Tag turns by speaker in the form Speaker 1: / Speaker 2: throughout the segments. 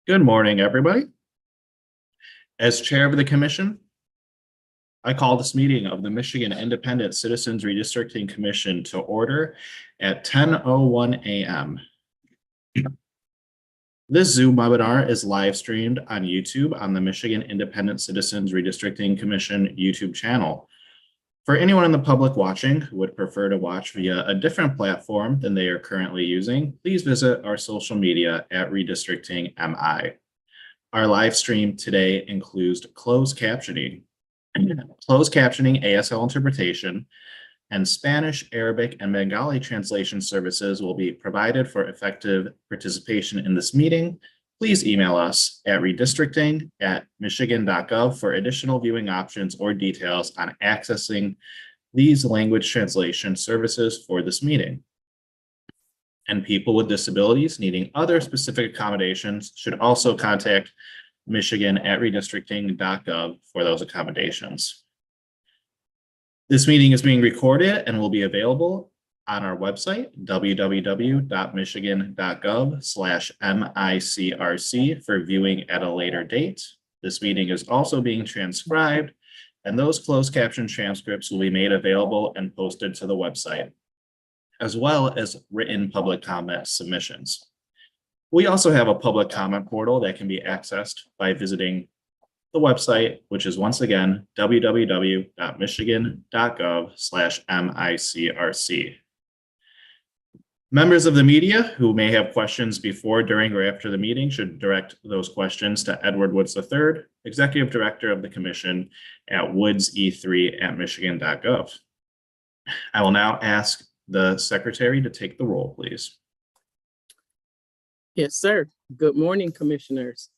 Speaker 1: Good morning, everybody. As chair of the commission, I call this meeting of the Michigan Independent Citizens Redistricting Commission to order at 10:01 a.m. This Zoom webinar is live streamed on YouTube on the Michigan Independent Citizens Redistricting Commission YouTube channel. For anyone in the public watching who would prefer to watch via a different platform than they are currently using, please visit our social media at Redistricting MI. Our live stream today includes closed captioning, ASL interpretation, and Spanish, Arabic, and Bengali translation services will be provided for effective participation in this meeting. Please email us at redistricting@michigan.gov for additional viewing options or details on accessing these language translation services for this meeting. And people with disabilities needing other specific accommodations should also contact michigan@redistricting.gov for those accommodations. This meeting is being recorded and will be available on our website, www.michigan.gov/MICRC for viewing at a later date. This meeting is also being transcribed, and those closed caption transcripts will be made available and posted to the website, as well as written public comment submissions. We also have a public comment portal that can be accessed by visiting the website, which is once again www.michigan.gov/MICRC. Members of the media who may have questions before, during, or after the meeting should direct those questions to Edward Woods III, Executive Director of the Commission at woodse3@michigan.gov. I will now ask the Secretary to take the roll, please.
Speaker 2: Yes, sir. Good morning, commissioners.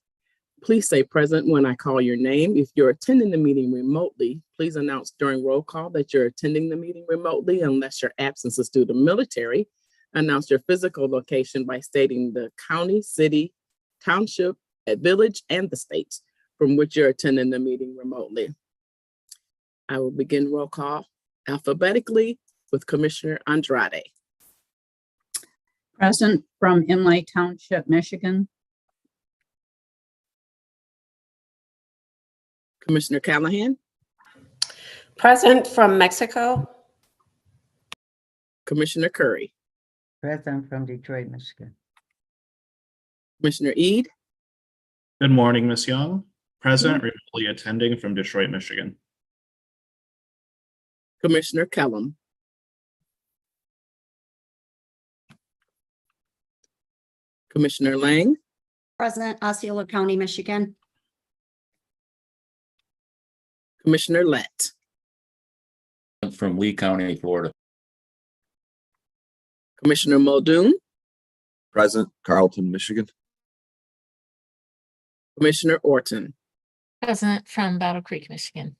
Speaker 2: Please say present when I call your name. If you're attending the meeting remotely, please announce during roll call that you're attending the meeting remotely unless your absence is due to military. Announce your physical location by stating the county, city, township, village, and the state from which you're attending the meeting remotely. I will begin roll call alphabetically with Commissioner Andrade.
Speaker 3: Present from Inlay Township, Michigan.
Speaker 2: Commissioner Callahan.
Speaker 4: Present from Mexico.
Speaker 2: Commissioner Curry.
Speaker 5: Present from Detroit, Michigan.
Speaker 2: Commissioner Ede.
Speaker 1: Good morning, Ms. Young. Present, remotely attending from Detroit, Michigan.
Speaker 2: Commissioner Kellum. Commissioner Lang.
Speaker 6: President, Osceola County, Michigan.
Speaker 2: Commissioner Lett.
Speaker 7: From Lee County, Florida.
Speaker 2: Commissioner Muldoon.
Speaker 8: Present, Carlton, Michigan.
Speaker 2: Commissioner Orton.
Speaker 9: Present from Battle Creek, Michigan.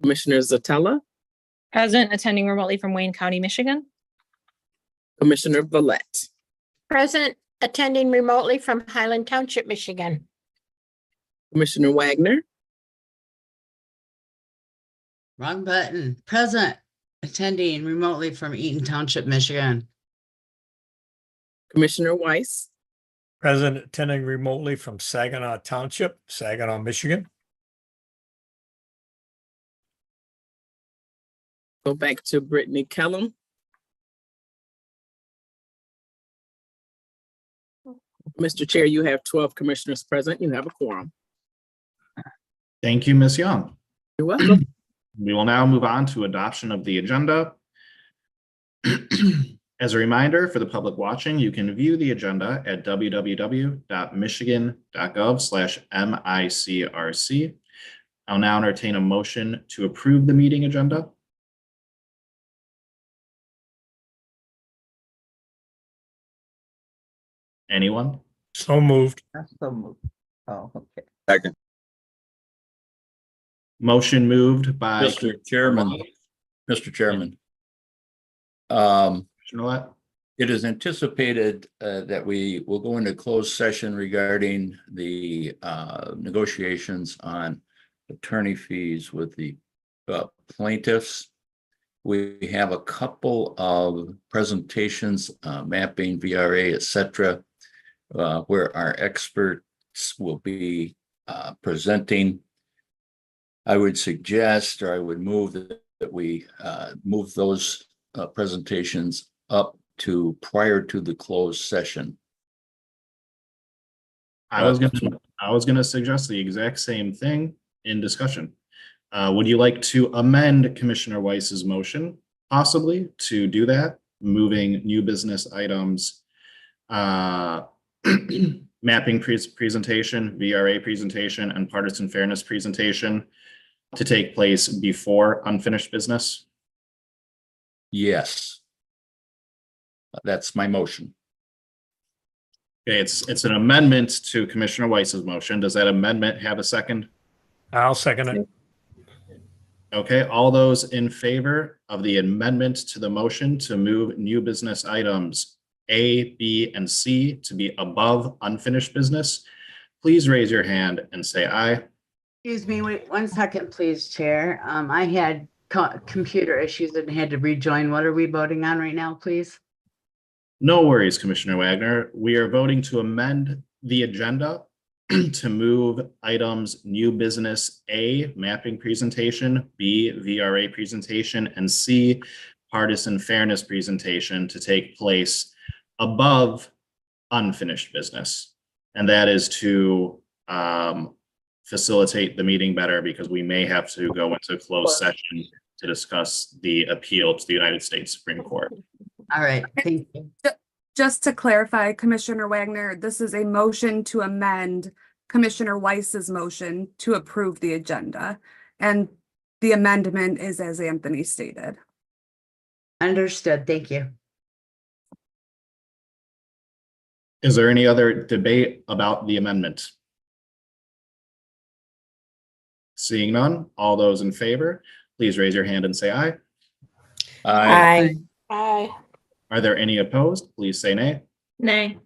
Speaker 2: Commissioner Zatella.
Speaker 9: Present, attending remotely from Wayne County, Michigan.
Speaker 2: Commissioner Vallette.
Speaker 4: Present, attending remotely from Highland Township, Michigan.
Speaker 2: Commissioner Wagner.
Speaker 5: Wrong button. Present, attending remotely from Eaton Township, Michigan.
Speaker 2: Commissioner Weiss.
Speaker 10: Present, attending remotely from Saginaw Township, Saginaw, Michigan.
Speaker 2: Go back to Brittany Kellum. Mr. Chair, you have 12 commissioners present. You have a quorum.
Speaker 1: Thank you, Ms. Young.
Speaker 2: You're welcome.
Speaker 1: We will now move on to adoption of the agenda. As a reminder for the public watching, you can view the agenda at www.michigan.gov/micrc. I'll now entertain a motion to approve the meeting agenda. Anyone?
Speaker 10: So moved.
Speaker 8: Second.
Speaker 1: Motion moved by
Speaker 7: Mr. Chairman, Mr. Chairman.
Speaker 1: Commissioner Lett.
Speaker 7: It is anticipated that we will go into closed session regarding the negotiations on attorney fees with the plaintiffs. We have a couple of presentations, mapping, VRA, et cetera, where our experts will be presenting. I would suggest, or I would move that we move those presentations up to prior to the closed session.
Speaker 1: I was gonna suggest the exact same thing in discussion. Would you like to amend Commissioner Weiss's motion, possibly to do that, moving new business items, mapping presentation, VRA presentation, and partisan fairness presentation to take place before unfinished business?
Speaker 7: Yes. That's my motion.
Speaker 1: Okay, it's an amendment to Commissioner Weiss's motion. Does that amendment have a second?
Speaker 10: I'll second it.
Speaker 1: Okay, all those in favor of the amendment to the motion to move new business items A, B, and C to be above unfinished business, please raise your hand and say aye.
Speaker 5: Excuse me, wait 1 second, please, Chair. I had computer issues and had to rejoin. What are we voting on right now, please?
Speaker 1: No worries, Commissioner Wagner. We are voting to amend the agenda to move items new business A, mapping presentation, B, VRA presentation, and C, partisan fairness presentation to take place above unfinished business. And that is to facilitate the meeting better, because we may have to go into closed session to discuss the appeal to the United States Supreme Court.
Speaker 5: All right, thank you.
Speaker 11: Just to clarify, Commissioner Wagner, this is a motion to amend Commissioner Weiss's motion to approve the agenda. And the amendment is as Anthony stated.
Speaker 5: Understood, thank you.
Speaker 1: Is there any other debate about the amendment? Seeing none, all those in favor, please raise your hand and say aye.
Speaker 7: Aye.
Speaker 4: Aye.
Speaker 1: Are there any opposed? Please say nay.
Speaker 9: Nay.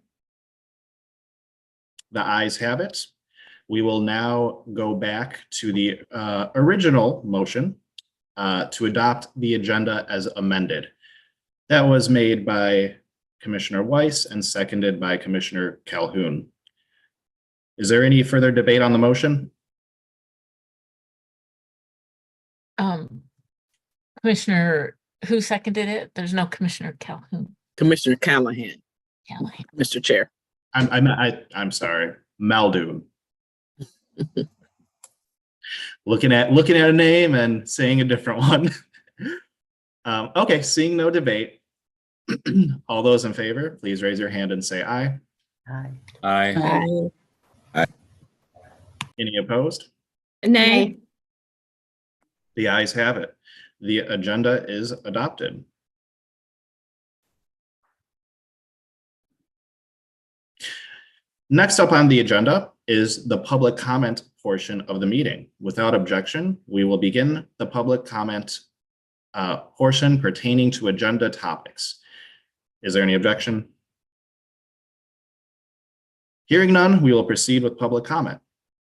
Speaker 1: The ayes have it. We will now go back to the original motion to adopt the agenda as amended. That was made by Commissioner Weiss and seconded by Commissioner Calhoun. Is there any further debate on the motion?
Speaker 9: Commissioner, who seconded it? There's no Commissioner Calhoun.
Speaker 2: Commissioner Callahan,
Speaker 9: Callahan.
Speaker 2: Mr. Chair.
Speaker 1: I'm sorry, Muldoon. Looking at a name and saying a different one. Okay, seeing no debate. All those in favor, please raise your hand and say aye.
Speaker 7: Aye.
Speaker 2: Aye.
Speaker 1: Any opposed?
Speaker 9: Nay.
Speaker 1: The ayes have it. The agenda is adopted. Next up on the agenda is the public comment portion of the meeting. Without objection, we will begin the public comment portion pertaining to agenda topics. Is there any objection? Hearing none, we will proceed with public comment.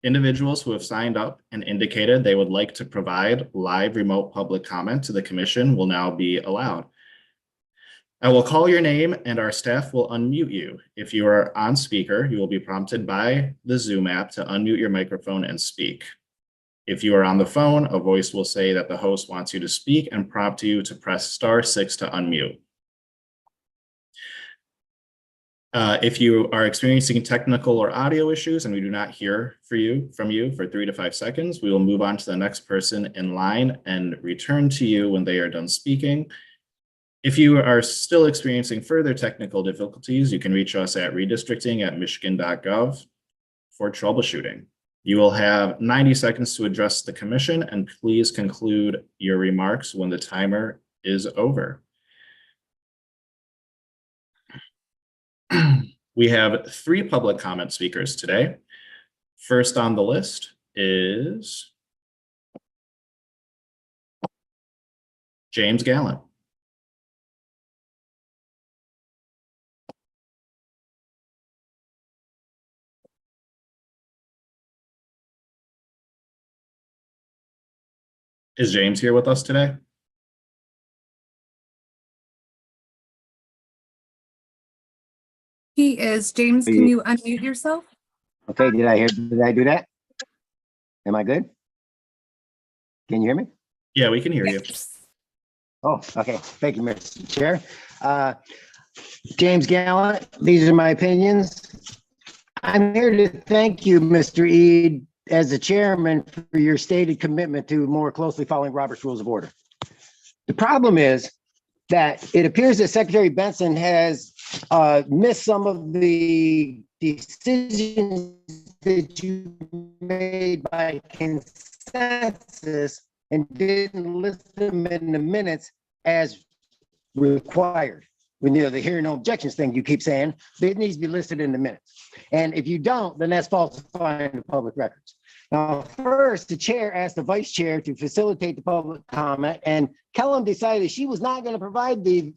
Speaker 1: Individuals who have signed up and indicated they would like to provide live remote public comment to the commission will now be allowed. I will call your name and our staff will unmute you. If you are on speaker, you will be prompted by the Zoom app to unmute your microphone and speak. If you are on the phone, a voice will say that the host wants you to speak and prompt you to press *6 to unmute. If you are experiencing technical or audio issues and we do not hear from you for 3 to 5 seconds, we will move on to the next person in line and return to you when they are done speaking. If you are still experiencing further technical difficulties, you can reach us at redistricting@michigan.gov for troubleshooting. You will have 90 seconds to address the commission, and please conclude your remarks when the timer is over. We have 3 public comment speakers today. First on the list is James Gallant. Is James here with us today?
Speaker 11: He is. James, can you unmute yourself?
Speaker 12: Okay, did I do that? Am I good? Can you hear me?
Speaker 1: Yeah, we can hear you.
Speaker 12: Oh, okay. Thank you, Mr. Chair. James Gallant, these are my opinions. I'm here to thank you, Mr. Eid, as the chairman, for your stated commitment to more closely following Robert's Rules of Order. The problem is that it appears that Secretary Benson has missed some of the decisions that you made by consensus and didn't list them in the minutes as required. When the hearing no objections thing you keep saying, it needs to be listed in the minutes. And if you don't, then that's falsifying the public records. Now, first, the chair asked the vice chair to facilitate the public comment, and Kellum decided she was not going to provide the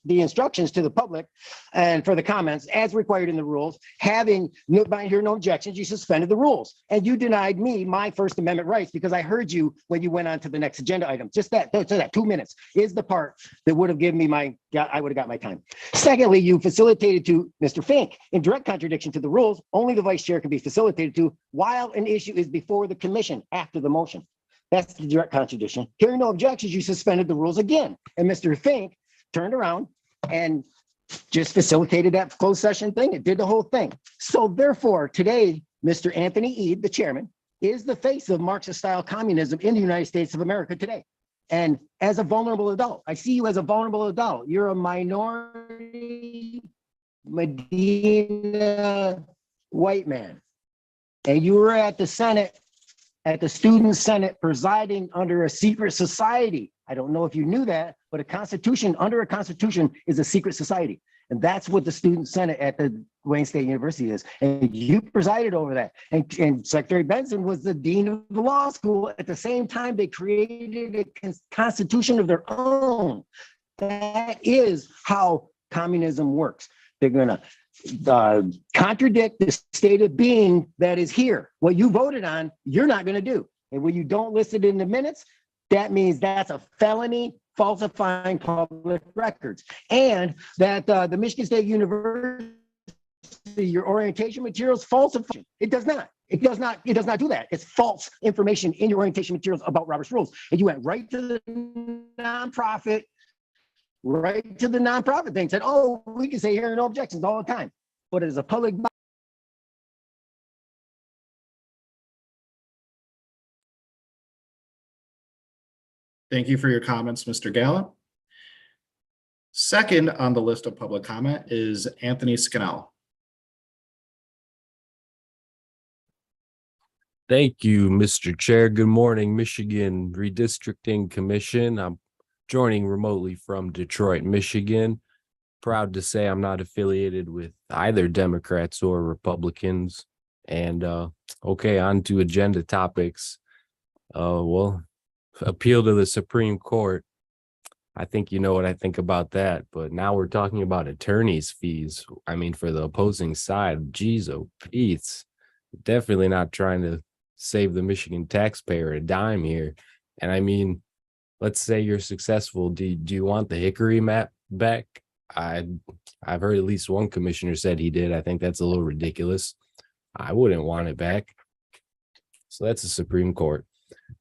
Speaker 12: instructions to the public and for the comments as required in the rules. Having no objections, you suspended the rules, and you denied me my First Amendment rights because I heard you when you went on to the next agenda item. Just that 2 minutes is the part that would have given me I would have got my time. Secondly, you facilitated to Mr. Fink in direct contradiction to the rules. Only the vice chair can be facilitated to while an issue is before the commission after the motion. That's the direct contradiction. Hearing no objections, you suspended the rules again. And Mr. Fink turned around and just facilitated that closed session thing. It did the whole thing. So therefore, today, Mr. Anthony Eid, the chairman, is the face of Marxist-style communism in the United States of America today. And as a vulnerable adult, I see you as a vulnerable adult. You're a minority Medina white man. And you were at the Senate, at the Student Senate, presiding under a secret society. I don't know if you knew that, but a constitution, under a constitution, is a secret society. And that's what the Student Senate at the Wayne State University is. And you presided over that. And Secretary Benson was the dean of the law school. At the same time, they created a constitution of their own. That is how communism works. They're going to contradict the state of being that is here. What you voted on, you're not going to do. And when you don't list it in the minutes, that means that's a felony, falsifying public records. And that the Michigan State University, your orientation materials, falsified. It does not. It does not do that. It's false information in your orientation materials about Robert's Rules. And you went right to the nonprofit, thing, said, oh, we can say here no objections all the time. But as a public body,
Speaker 1: Thank you for your comments, Mr. Gallup. Second on the list of public comment is Anthony Scannell.
Speaker 13: Thank you, Mr. Chair. Good morning, Michigan Redistricting Commission. I'm joining remotely from Detroit, Michigan. Proud to say I'm not affiliated with either Democrats or Republicans. And okay, on to agenda topics. Well, appeal to the Supreme Court. I think you know what I think about that, but now we're talking about attorney's fees. I mean, for the opposing side, geez, oh, Pete's definitely not trying to save the Michigan taxpayer a dime here. And I mean, let's say you're successful. Do you want the Hickory map back? I've heard at least one commissioner said he did. I think that's a little ridiculous. I wouldn't want it back. So that's the Supreme Court.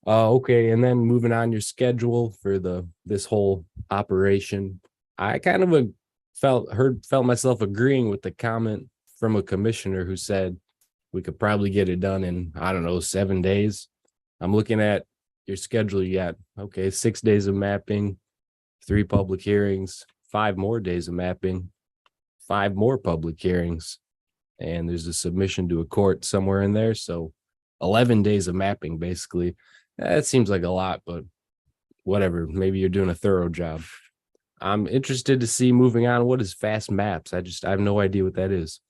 Speaker 13: Okay, and then moving on your schedule for this whole operation. I kind of felt myself agreeing with the comment from a commissioner who said we could probably get it done in, I don't know, 7 days. I'm looking at your schedule. You got, okay, 6 days of mapping, 3 public hearings, 5 more days of mapping, 5 more public hearings, and there's a submission to a court somewhere in there. So 11 days of mapping, basically. That seems like a lot, but whatever. Maybe you're doing a thorough job. I'm interested to see, moving on, what is fast maps? I have no idea what that is.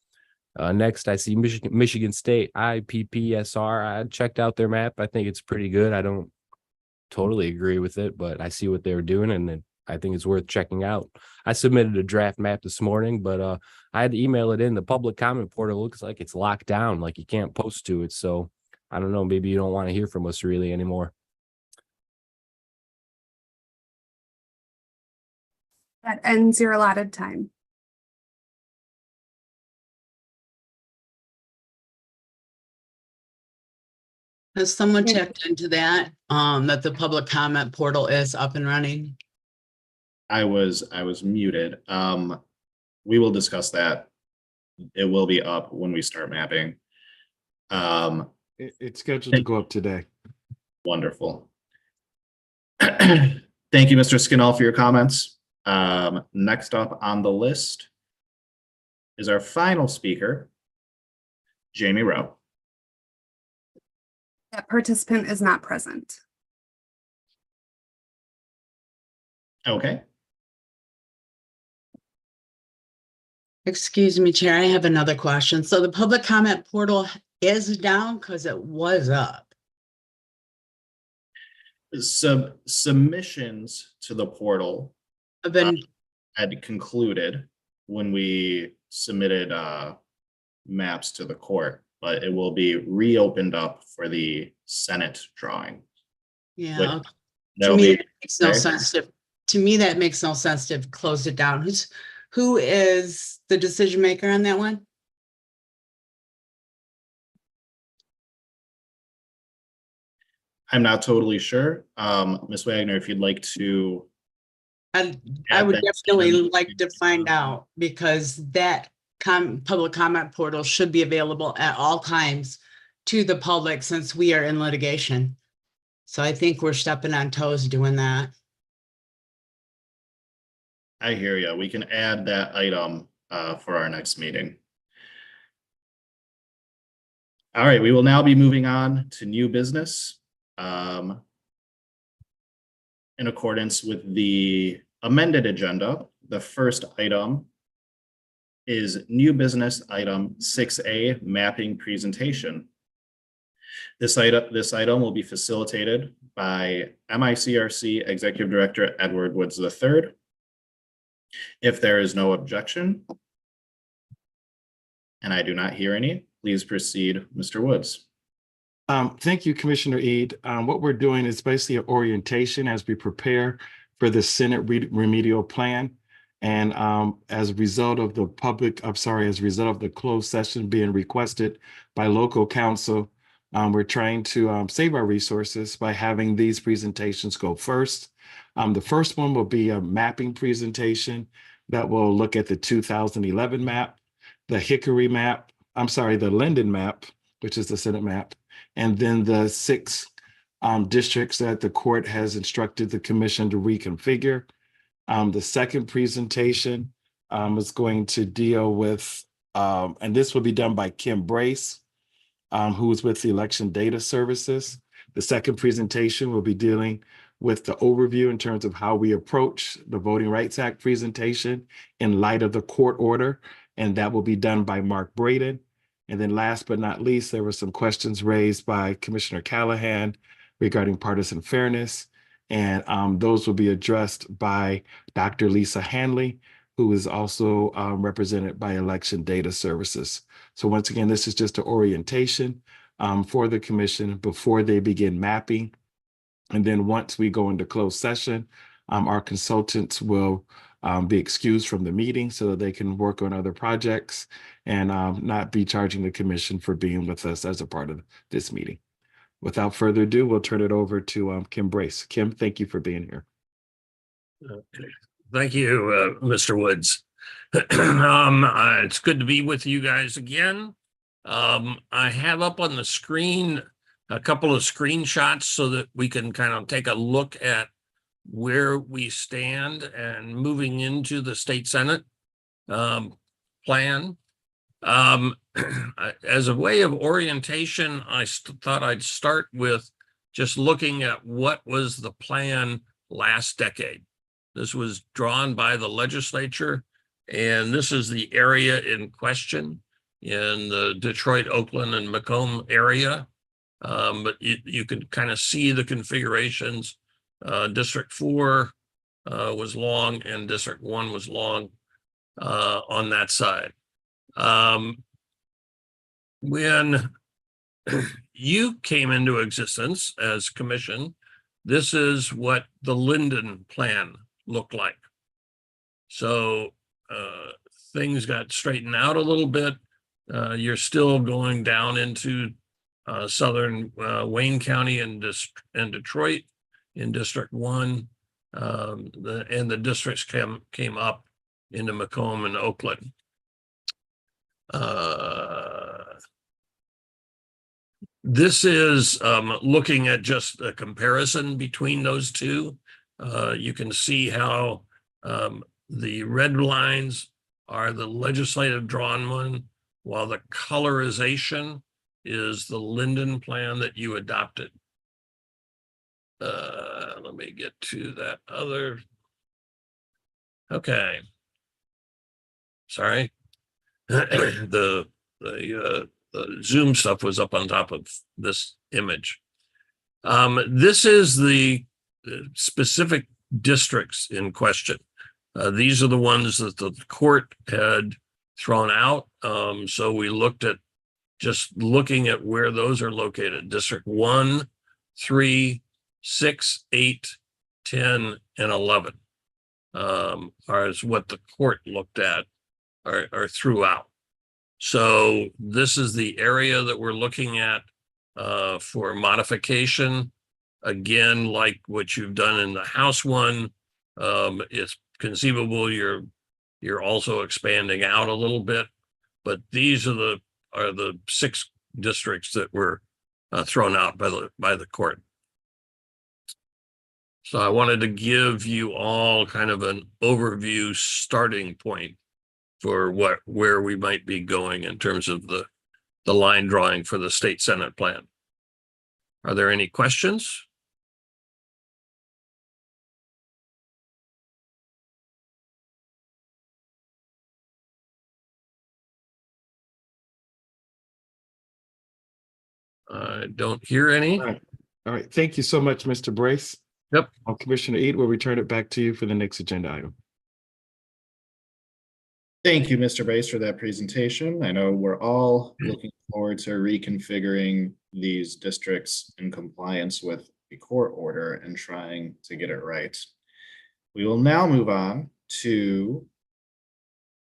Speaker 13: Next, I see Michigan State IPPSR. I checked out their map. I think it's pretty good. I don't totally agree with it, but I see what they were doing, and I think it's worth checking out. I submitted a draft map this morning, but I had to email it in. The public comment portal looks like it's locked down, like you can't post to it. So I don't know, maybe you don't want to hear from us really anymore.
Speaker 11: That ends your allotted time.
Speaker 5: Has someone checked into that, that the public comment portal is up and running?
Speaker 1: I was muted. We will discuss that. It will be up when we start mapping.
Speaker 14: It's scheduled to go up today.
Speaker 1: Wonderful. Thank you, Mr. Skinnell, for your comments. Next up on the list is our final speaker, Jamie Rowe.
Speaker 11: That participant is not present.
Speaker 1: Okay.
Speaker 5: Excuse me, Chair, I have another question. So the public comment portal is down because it was up.
Speaker 1: Submissions to the portal
Speaker 5: I've been,
Speaker 1: had concluded when we submitted maps to the court, but it will be reopened up for the Senate drawing.
Speaker 5: yeah, to
Speaker 1: That'll
Speaker 5: me,
Speaker 1: be
Speaker 5: it makes no
Speaker 1: okay.
Speaker 5: sense to me, that makes no sense to close it down. Who is the decision maker on that one?
Speaker 1: I'm not totally sure. Ms. Wagner, if you'd like to.
Speaker 5: I
Speaker 1: add
Speaker 5: would
Speaker 1: that
Speaker 5: definitely
Speaker 1: to-
Speaker 5: like to find out, because that public comment portal should be available at all times to the public since we are in litigation. So I think we're stepping on toes doing that.
Speaker 1: I hear you. We can add that item for our next meeting. All right, we will now be moving on to new business. In accordance with the amended agenda, the first item is new business item 6A, mapping presentation. This item will be facilitated by MICRC Executive Director Edward Woods III. If there is no objection, and I do not hear any, please proceed, Mr. Woods.
Speaker 14: Thank you, Commissioner Eid. What we're doing is basically an orientation as we prepare for the Senate remedial plan. And as a result of the closed session being requested by local counsel, we're trying to save our resources by having these presentations go first. The first one will be a mapping presentation that will look at the 2011 map, the Hickory map, the Linden map, which is the Senate map, and then the 6 districts that the court has instructed the commission to reconfigure. The second presentation is going to deal with, and this will be done by Kim Brace, who is with the Election Data Services. The second presentation will be dealing with the overview in terms of how we approach the Voting Rights Act presentation in light of the court order, and that will be done by Mark Braden. And then last but not least, there were some questions raised by Commissioner Callahan regarding partisan fairness, and those will be addressed by Dr. Lisa Hanley, who is also represented by Election Data Services. So once again, this is just an orientation for the commission before they begin mapping. And then once we go into closed session, our consultants will be excused from the meeting so that they can work on other projects and not be charging the commission for being with us as a part of this meeting. Without further ado, we'll turn it over to Kim Brace. Kim, thank you for being here.
Speaker 15: Thank you, Mr. Woods. It's good to be with you guys again. I have up on the screen a couple of screenshots so that we can kind of take a look at where we stand and moving into the state Senate plan. As a way of orientation, I thought I'd start with just looking at what was the plan last decade. This was drawn by the legislature, and this is the area in question in the Detroit, Oakland, and Macomb area. But you can kind of see the configurations. District 4 was long, and District 1 was long on that side. When you came into existence as commission, this is what the Linden plan looked like. So things got straightened out a little bit. You're still going down into southern Wayne County and Detroit in District 1. The districts came up into Macomb and Oakland. This is looking at just a comparison between those two. You can see how the red lines are the legislative drawn one, while the colorization is the Linden plan that you adopted. Let me get to that other. Okay. Sorry. The Zoom stuff was up on top of this image. This is the specific districts in question. These are the ones that the court had thrown out. So we looked at just looking at where those are located. District 1, 3, 6, 8, 10, and 11 are what the court looked at or threw out. So this is the area that we're looking at for modification. Again, like what you've done in the House one, it's conceivable you're also expanding out a little bit, but these are the 6 districts that were thrown out by the court. So I wanted to give you all kind of an overview starting point for where we might be going in terms of the line drawing for the state Senate plan. Are there any questions? I don't hear any.
Speaker 14: All right. Thank you so much, Mr. Brace.
Speaker 15: Yep.
Speaker 14: Commissioner Eid, we'll return it back to you for the next agenda item.
Speaker 1: Thank you, Mr. Brace, for that presentation. I know we're all looking forward to reconfiguring these districts in compliance with the court order and trying to get it right. We will now move on to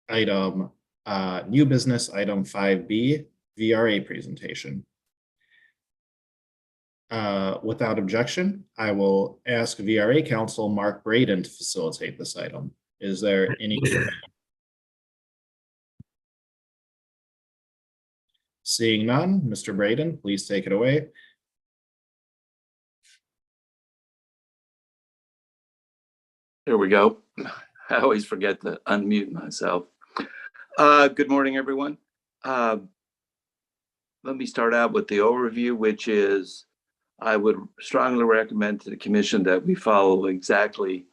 Speaker 1: item new business item 5B, VRA presentation. Without objection, I will ask VRA counsel Mark Braden to facilitate this item. Is there any? Seeing none, Mr. Braden, please take it away.
Speaker 16: There we go. I always forget to unmute myself. Good morning, everyone. Let me start out with the overview, which is I would strongly recommend to the commission that we follow exactly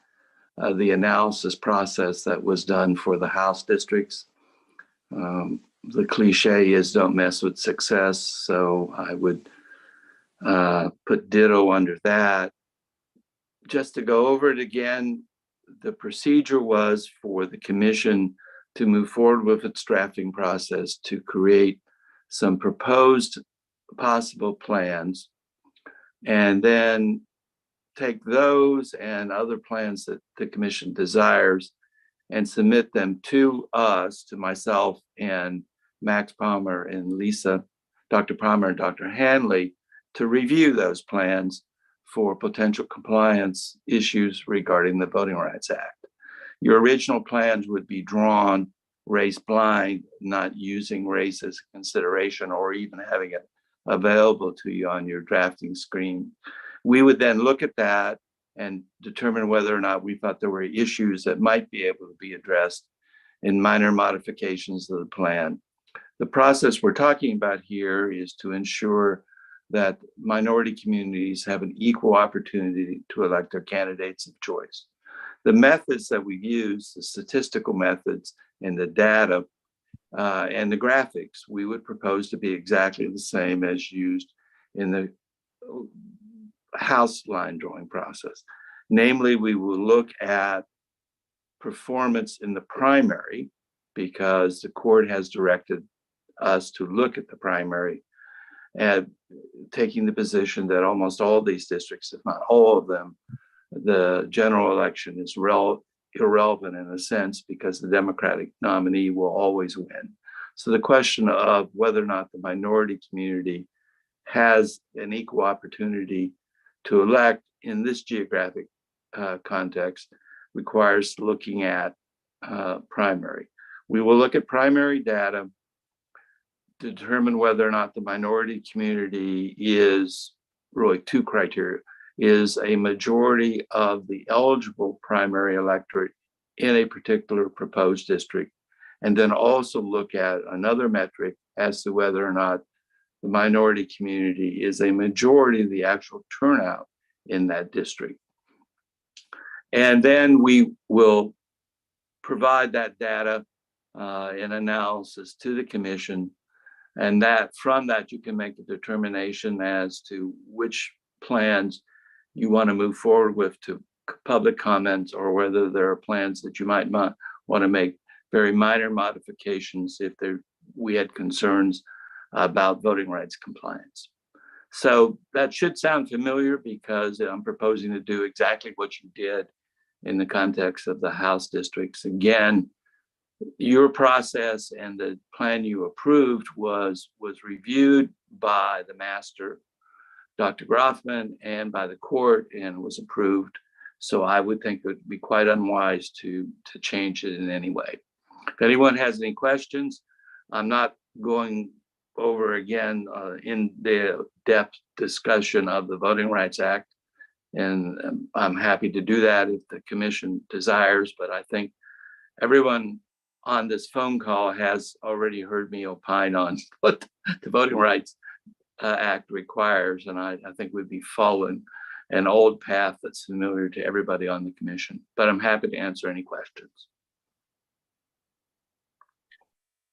Speaker 16: the analysis process that was done for the House districts. The cliche is don't mess with success. So I would put ditto under that. Just to go over it again, the procedure was for the commission to move forward with its drafting process to create some proposed possible plans, and then take those and other plans that the commission desires and submit them to us, to myself and Max Palmer and Lisa, Dr. Palmer and Dr. Hanley, to review those plans for potential compliance issues regarding the Voting Rights Act. Your original plans would be drawn race blind, not using race as a consideration or even having it available to you on your drafting screen. We would then look at that and determine whether or not we thought there were issues that might be able to be addressed in minor modifications of the plan. The process we're talking about here is to ensure that minority communities have an equal opportunity to elect their candidates of choice. The methods that we use, the statistical methods and the data and the graphics, we would propose to be exactly the same as used in the House line drawing process. Namely, we will look at performance in the primary because the court has directed us to look at the primary, and taking the position that almost all these districts, if not all of them, the general election is irrelevant in a sense because the Democratic nominee will always win. So the question of whether or not the minority community has an equal opportunity to elect in this geographic context requires looking at primary. We will look at primary data to determine whether or not the minority community is really two criteria, is a majority of the eligible primary electorate in a particular proposed district, and then also look at another metric as to whether or not the minority community is a majority of the actual turnout in that district. And then we will provide that data and analysis to the commission, and that from that you can make a determination as to which plans you want to move forward with to public comments, or whether there are plans that you might want to make very minor modifications if we had concerns about voting rights compliance. So that should sound familiar because I'm proposing to do exactly what you did in the context of the House districts. Again, your process and the plan you approved was reviewed by the master, Dr. Groffman, and by the court, and was approved. So I would think it would be quite unwise to change it in any way. If anyone has any questions, I'm not going over again in the depth discussion of the Voting Rights Act, and I'm happy to do that if the commission desires, but I think everyone on this phone call has already heard me opine on what the Voting Rights Act requires, and I think we'd be following an old path that's familiar to everybody on the commission, but I'm happy to answer any questions.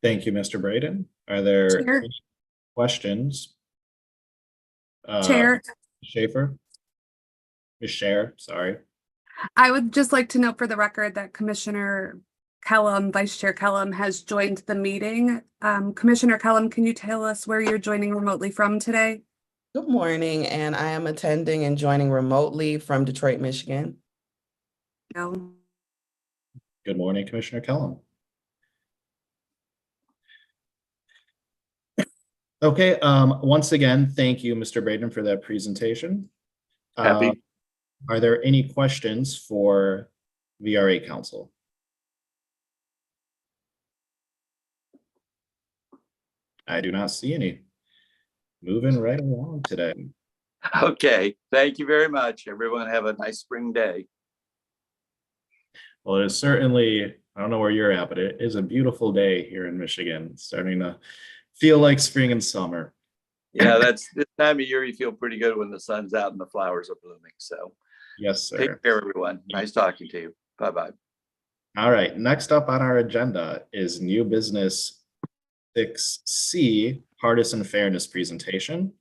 Speaker 1: Thank you, Mr. Braden. Are there
Speaker 11: Chair.
Speaker 1: any questions?
Speaker 11: Chair,
Speaker 1: Schaefer? Ms. Scher, sorry.
Speaker 11: I would just like to note for the record that Commissioner Kellum, Vice Chair Kellum, has joined the meeting. Commissioner Kellum, can you tell us where you're joining remotely from today?
Speaker 17: Good morning, and I am attending and joining remotely from Detroit, Michigan.
Speaker 11: No.
Speaker 1: Good morning, Commissioner Kellum. Okay, once again, thank you, Mr. Braden, for that presentation.
Speaker 16: Happy.
Speaker 1: Are there any questions for VRA Council? I do not see any. Moving right along today.
Speaker 16: Okay, thank you very much. Everyone have a nice spring day.
Speaker 1: Well, it is certainly, I don't know where you're at, but it is a beautiful day here in Michigan. It's starting to feel like spring and summer.
Speaker 16: Yeah, that's this time of year you feel pretty good when the sun's out and the flowers are blooming. So
Speaker 1: Yes, sir.
Speaker 16: take care, everyone. Nice talking to you. Bye-bye.
Speaker 1: All right, next up on our agenda is new business 6C, partisan fairness presentation.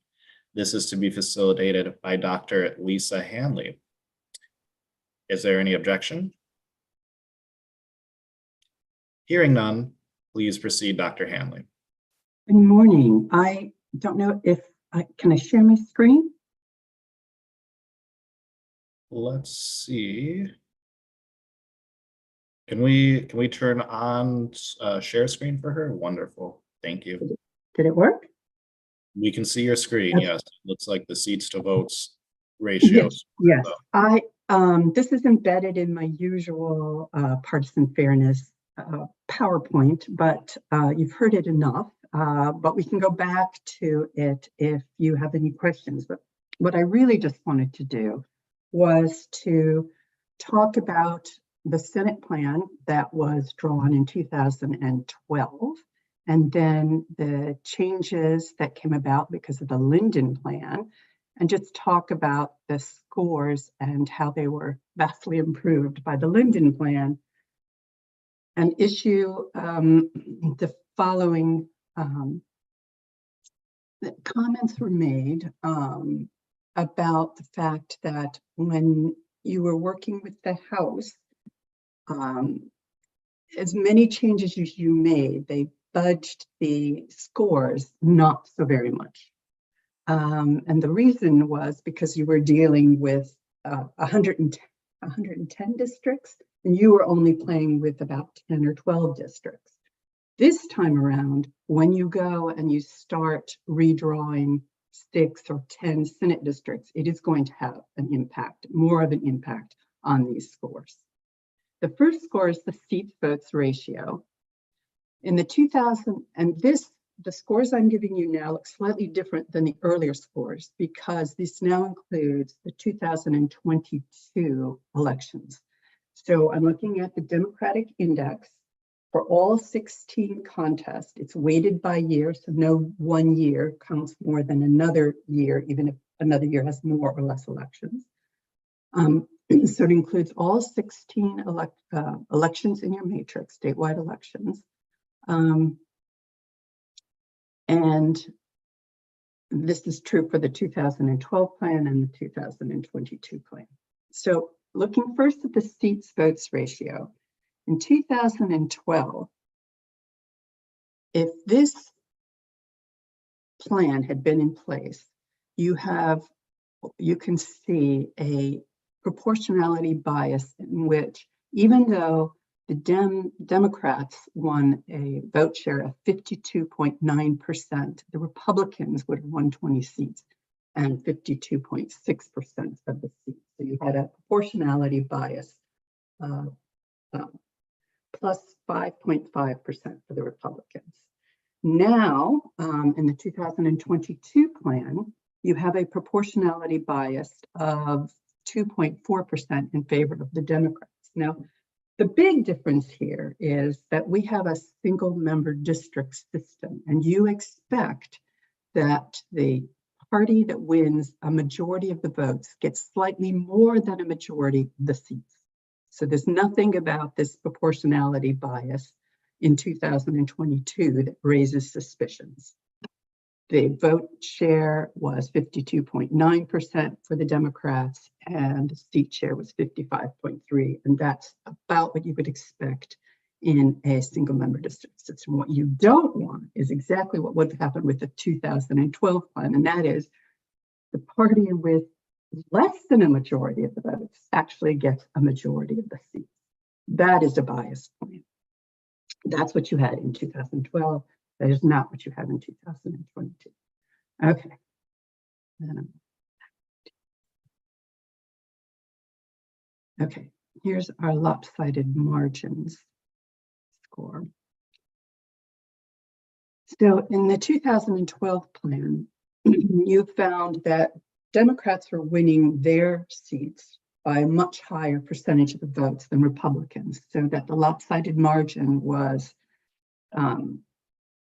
Speaker 1: This is to be facilitated by Dr. Lisa Hanley. Is there any objection? Hearing none, please proceed, Dr. Hanley.
Speaker 18: Good morning. I don't know if can I share my screen?
Speaker 1: Let's see. Can we turn on share screen for her? Wonderful. Thank you.
Speaker 18: Did it work?
Speaker 1: We can see your screen. Yes. Looks like the seats to votes ratios.
Speaker 18: Yes. This is embedded in my usual partisan fairness PowerPoint, but you've heard it enough. But we can go back to it if you have any questions. But what I really just wanted to do was to talk about the Senate plan that was drawn in 2012, and then the changes that came about because of the Linden plan, and just talk about the scores and how they were vastly improved by the Linden plan, and issue the following comments were made about the fact that when you were working with the House, as many changes as you made, they budged the scores not so very much. And the reason was because you were dealing with 110 districts, and you were only playing with about 10 or 12 districts. This time around, when you go and you start redrawing 6 or 10 Senate districts, it is going to have an impact, more of an impact on these scores. The first score is the seats votes ratio. In the 2000, and the scores I'm giving you now look slightly different than the earlier scores because this now includes the 2022 elections. So I'm looking at the Democratic Index for all 16 contests. It's weighted by year, so no one year counts more than another year, even if another year has more or less elections. So it includes all 16 elections in your matrix, statewide elections. And this is true for the 2012 plan and the 2022 plan. So looking first at the seats votes ratio, in 2012, if this plan had been in place, you can see a proportionality bias in which, even though the Democrats won a vote share of 52.9%, the Republicans would have won 20 seats and 52.6% of the seats. So you had a proportionality bias plus 5.5% for the Republicans. Now, in the 2022 plan, you have a proportionality bias of 2.4% in favor of the Democrats. Now, the big difference here is that we have a single member district system, and you expect that the party that wins a majority of the votes gets slightly more than a majority of the seats. So there's nothing about this proportionality bias in 2022 that raises suspicions. The vote share was 52.9% for the Democrats, and the seat share was 55.3%. And that's about what you would expect in a single member district system. What you don't want is exactly what would happen with the 2012 plan, and that is the party with less than a majority of the votes actually gets a majority of the seats. That is a biased plan. That's what you had in 2012. That is not what you have in 2022. Okay. Okay, here's our lopsided margins score. So in the 2012 plan, you found that Democrats were winning their seats by a much higher percentage of the votes than Republicans, so that the lopsided margin was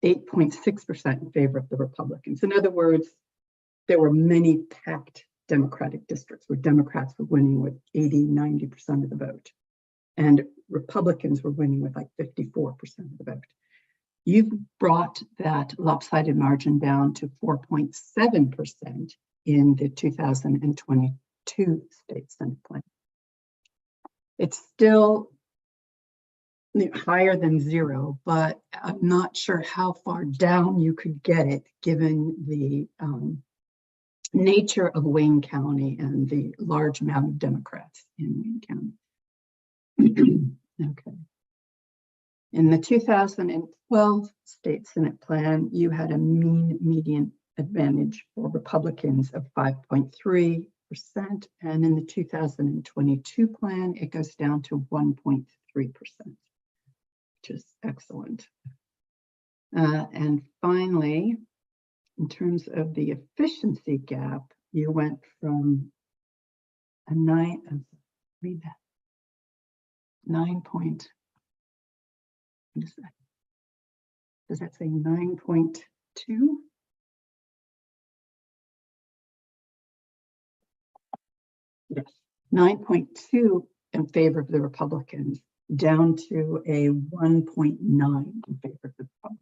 Speaker 18: 8.6% in favor of the Republicans. In other words, there were many packed Democratic districts where Democrats were winning with 80, 90% of the vote, and Republicans were winning with like 54% of the vote. You've brought that lopsided margin down to 4.7% in the 2022 state Senate plan. It's still higher than zero, but I'm not sure how far down you could get it given the nature of Wayne County and the large amount of Democrats in Wayne County. Okay. In the 2012 state Senate plan, you had a mean median advantage for Republicans of 5.3%, and in the 2022 plan, it goes down to 1.3%, which is excellent. And finally, in terms of the efficiency gap, you went from read that. 9 point, what is that? Does that say 9.2? Yes, 9.2 in favor of the Republicans, down to a 1.9 in favor of the Republicans.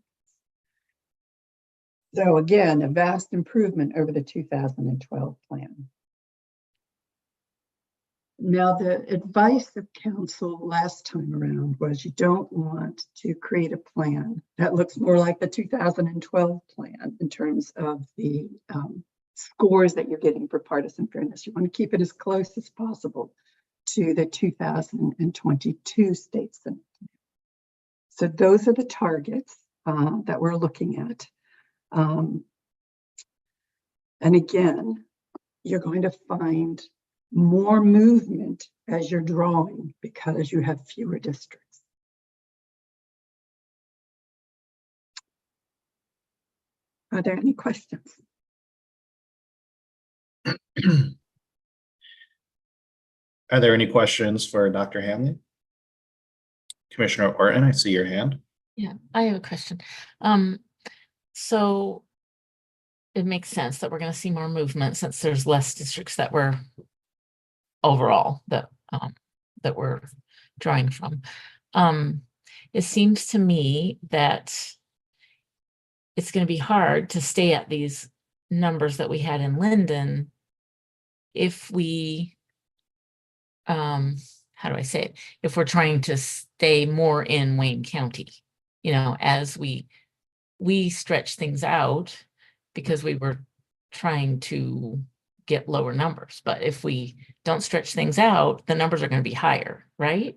Speaker 18: So again, a vast improvement over the 2012 plan. Now, the advice of council last time around was you don't want to create a plan that looks more like the 2012 plan in terms of the scores that you're getting for partisan fairness. You want to keep it as close as possible to the 2022 state senate. So those are the targets that we're looking at. And again, you're going to find more movement as you're drawing because you have fewer districts. Are there any questions?
Speaker 1: Are there any questions for Dr. Hanley? Commissioner Orton, I see your hand.
Speaker 9: Yeah, I have a question. So it makes sense that we're going to see more movement since there's less districts that we're overall that we're drawing from. It seems to me that it's going to be hard to stay at these numbers that we had in Linden if we, how do I say it? If we're trying to stay more in Wayne County, you know, as we stretch things out because we were trying to get lower numbers. But if we don't stretch things out, the numbers are going to be higher, right?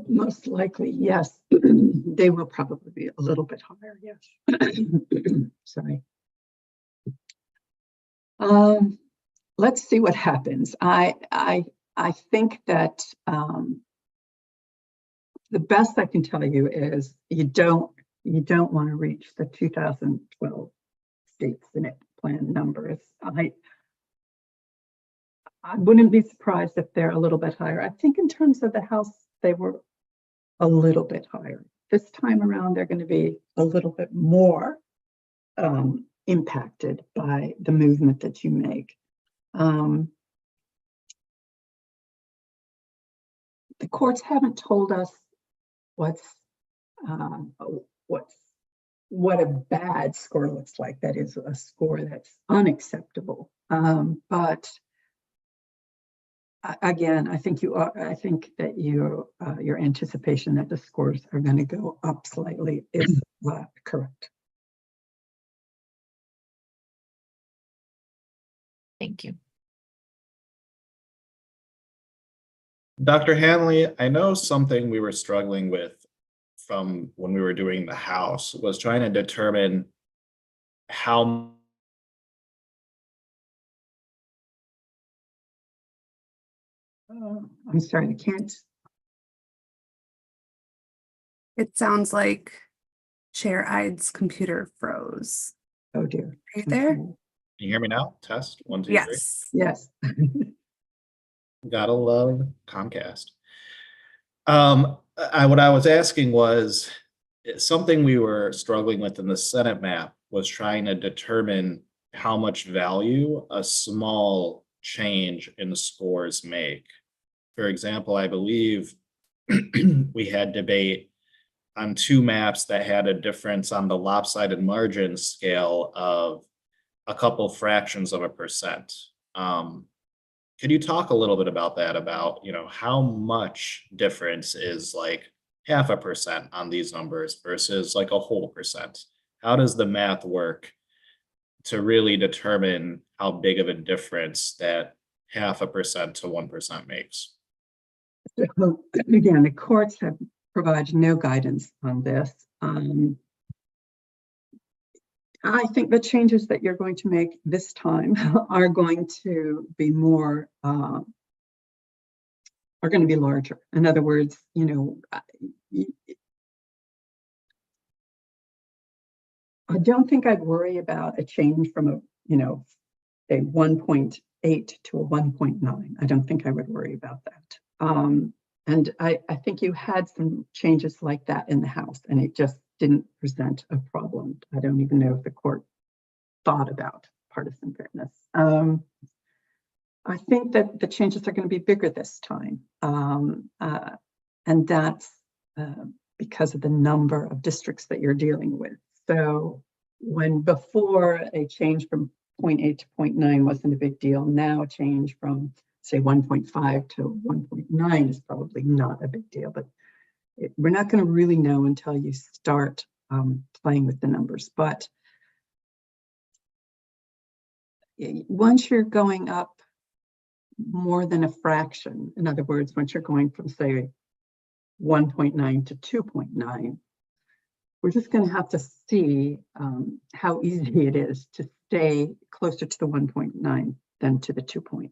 Speaker 18: Most likely, yes. They will probably be a little bit higher, yes. Sorry. Let's see what happens. I think that the best I can tell you is you don't want to reach the 2012 state senate plan numbers. I wouldn't be surprised if they're a little bit higher. I think in terms of the House, they were a little bit higher. This time around, they're going to be a little bit more impacted by the movement that you make. The courts haven't told us what a bad score looks like. That is a score that's unacceptable. But again, I think that your anticipation that the scores are going to go up slightly is correct.
Speaker 9: Thank you.
Speaker 1: Dr. Hanley, I know something we were struggling with from when we were doing the House was trying to determine how
Speaker 18: I'm sorry, I can't.
Speaker 11: It sounds like Chair Ide's computer froze.
Speaker 18: Oh dear.
Speaker 11: Are you there?
Speaker 1: Can you hear me now? Test 1, 2, 3.
Speaker 11: Yes.
Speaker 18: Yes.
Speaker 1: Gotta love Comcast. What I was asking was something we were struggling with in the Senate map was trying to determine how much value a small change in the scores make. For example, I believe we had debate on 2 maps that had a difference on the lopsided margin scale of a couple fractions of a percent. Could you talk a little bit about that, about, you know, how much difference is like 0.5% on these numbers versus like a whole percent? How does the math work to really determine how big of a difference that 0.5% to 1% makes?
Speaker 18: So, again, the courts have provided no guidance on this. I think the changes that you're going to make this time are going to be more, are going to be larger. In other words, you know, I don't think I'd worry about a change from a, you know, a 1.8 to a 1.9. I don't think I would worry about that. And I think you had some changes like that in the House, and it just didn't present a problem. I don't even know if the court thought about partisan fairness. I think that the changes are going to be bigger this time. And that's because of the number of districts that you're dealing with. So when before a change from 0.8 to 0.9 wasn't a big deal, now a change from say 1.5 to 1.9 is probably not a big deal, but we're not going to really know until you start playing with the numbers. But once you're going up more than a fraction, in other words, once you're going from say 1.9 to 2.9, we're just going to have to see how easy it is to stay closer to the 1.9 than to the 2.9.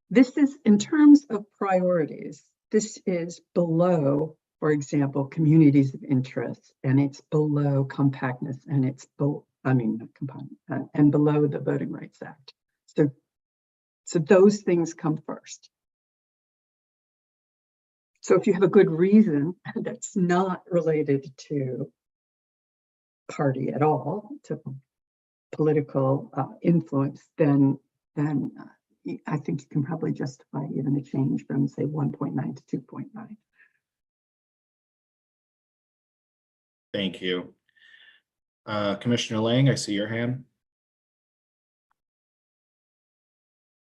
Speaker 18: This is, in terms of priorities, this is below, for example, communities of interest, and it's below compactness, and it's below, and below the Voting Rights Act. So those things come first. So if you have a good reason that's not related to party at all, to political influence, then I think you can probably justify even a change from say 1.9 to 2.9.
Speaker 1: Thank you. Commissioner Lang, I see your hand.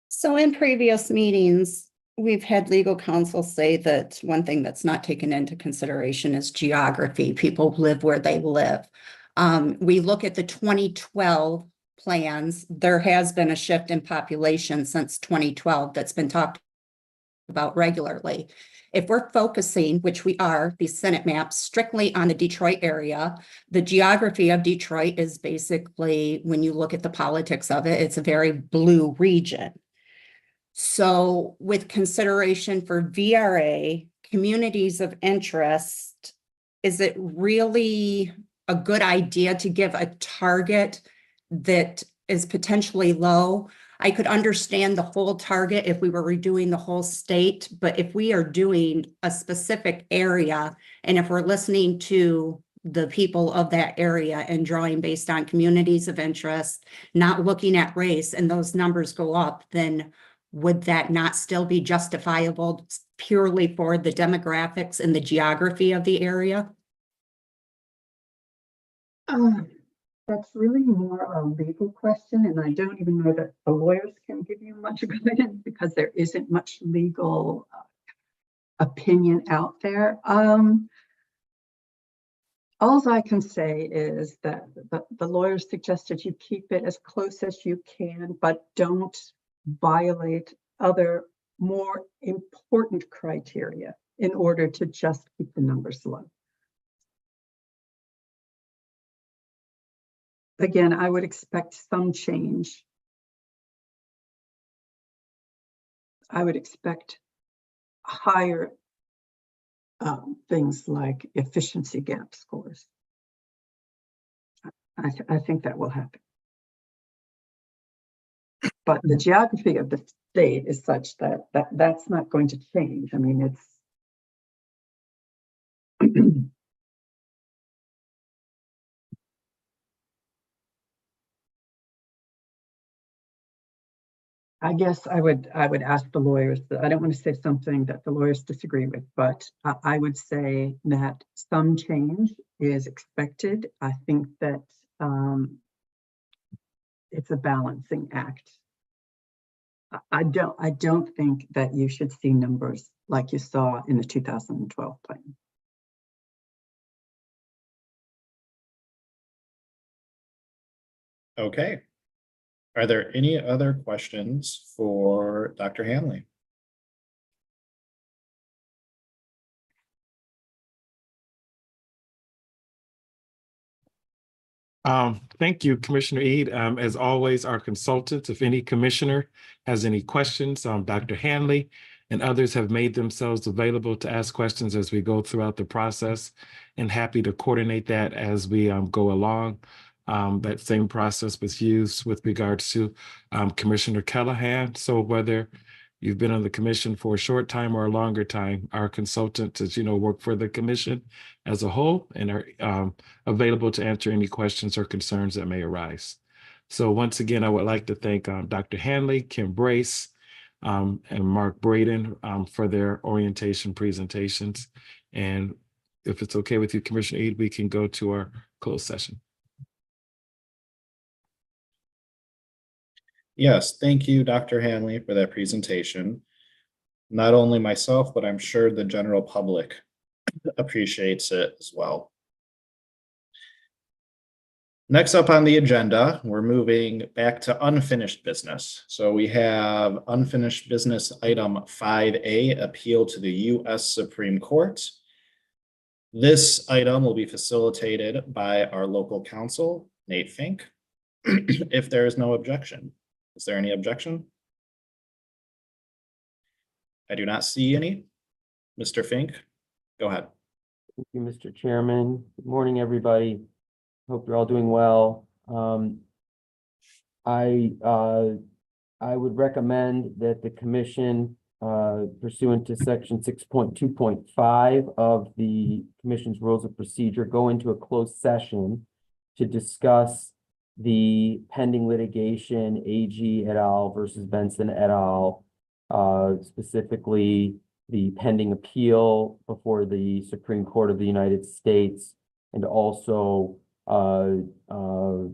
Speaker 3: So in previous meetings, we've had legal counsel say that one thing that's not taken into consideration is geography. People live where they live. We look at the 2012 plans. There has been a shift in population since 2012 that's been talked about regularly. If we're focusing, which we are, these Senate maps strictly on the Detroit area, the geography of Detroit is basically, when you look at the politics of it, it's a very blue region. So with consideration for VRA, communities of interest, is it really a good idea to give a target that is potentially low? I could understand the whole target if we were redoing the whole state, but if we are doing a specific area, and if we're listening to the people of that area and drawing based on communities of interest, not looking at race, and those numbers go up, then would that not still be justifiable purely for the demographics and the geography of the area?
Speaker 18: That's really more a legal question, and I don't even know that the lawyers can give you much guidance because there isn't much legal opinion out there. All I can say is that the lawyers suggested you keep it as close as you can, but don't violate other more important criteria in order to just keep the numbers low. Again, I would expect some change. I would expect higher things like efficiency gap scores. I think that will happen. But the geography of the state is such that that's not going to change. I mean, it's I guess I would ask the lawyers that I don't want to say something that the lawyers disagree with, but I would say that some change is expected. I think that it's a balancing act. I don't think that you should see numbers like you saw in the 2012 plan.
Speaker 1: Okay. Are there any other questions for Dr. Hanley?
Speaker 14: Thank you, Commissioner Eid. As always, our consultants, if any commissioner has any questions, Dr. Hanley and others have made themselves available to ask questions as we go throughout the process, and happy to coordinate that as we go along. That same process was used with regards to Commissioner Callahan. So whether you've been on the commission for a short time or a longer time, our consultants, as you know, work for the commission as a whole and are available to answer any questions or concerns that may arise. So once again, I would like to thank Dr. Hanley, Kim Brace, and Mark Braden for their orientation presentations. And if it's okay with you, Commissioner Eid, we can go to our closed session.
Speaker 1: Yes, thank you, Dr. Hanley, for that presentation. Not only myself, but I'm sure the general public appreciates it as well. Next up on the agenda, we're moving back to unfinished business. So we have unfinished business item 5A, appeal to the U.S. Supreme Court. This item will be facilitated by our local counsel, Nate Fink, if there is no objection. Is there any objection? I do not see any. Mr. Fink, go ahead.
Speaker 19: Thank you, Mr. Chairman. Good morning, everybody. Hope you're all doing well. I would recommend that the commission, pursuant to section 6.2.5 of the commission's rules of procedure, go into a closed session to discuss the pending litigation, AG et al. Versus Benson et al. Specifically the pending appeal before the Supreme Court of the United States, and also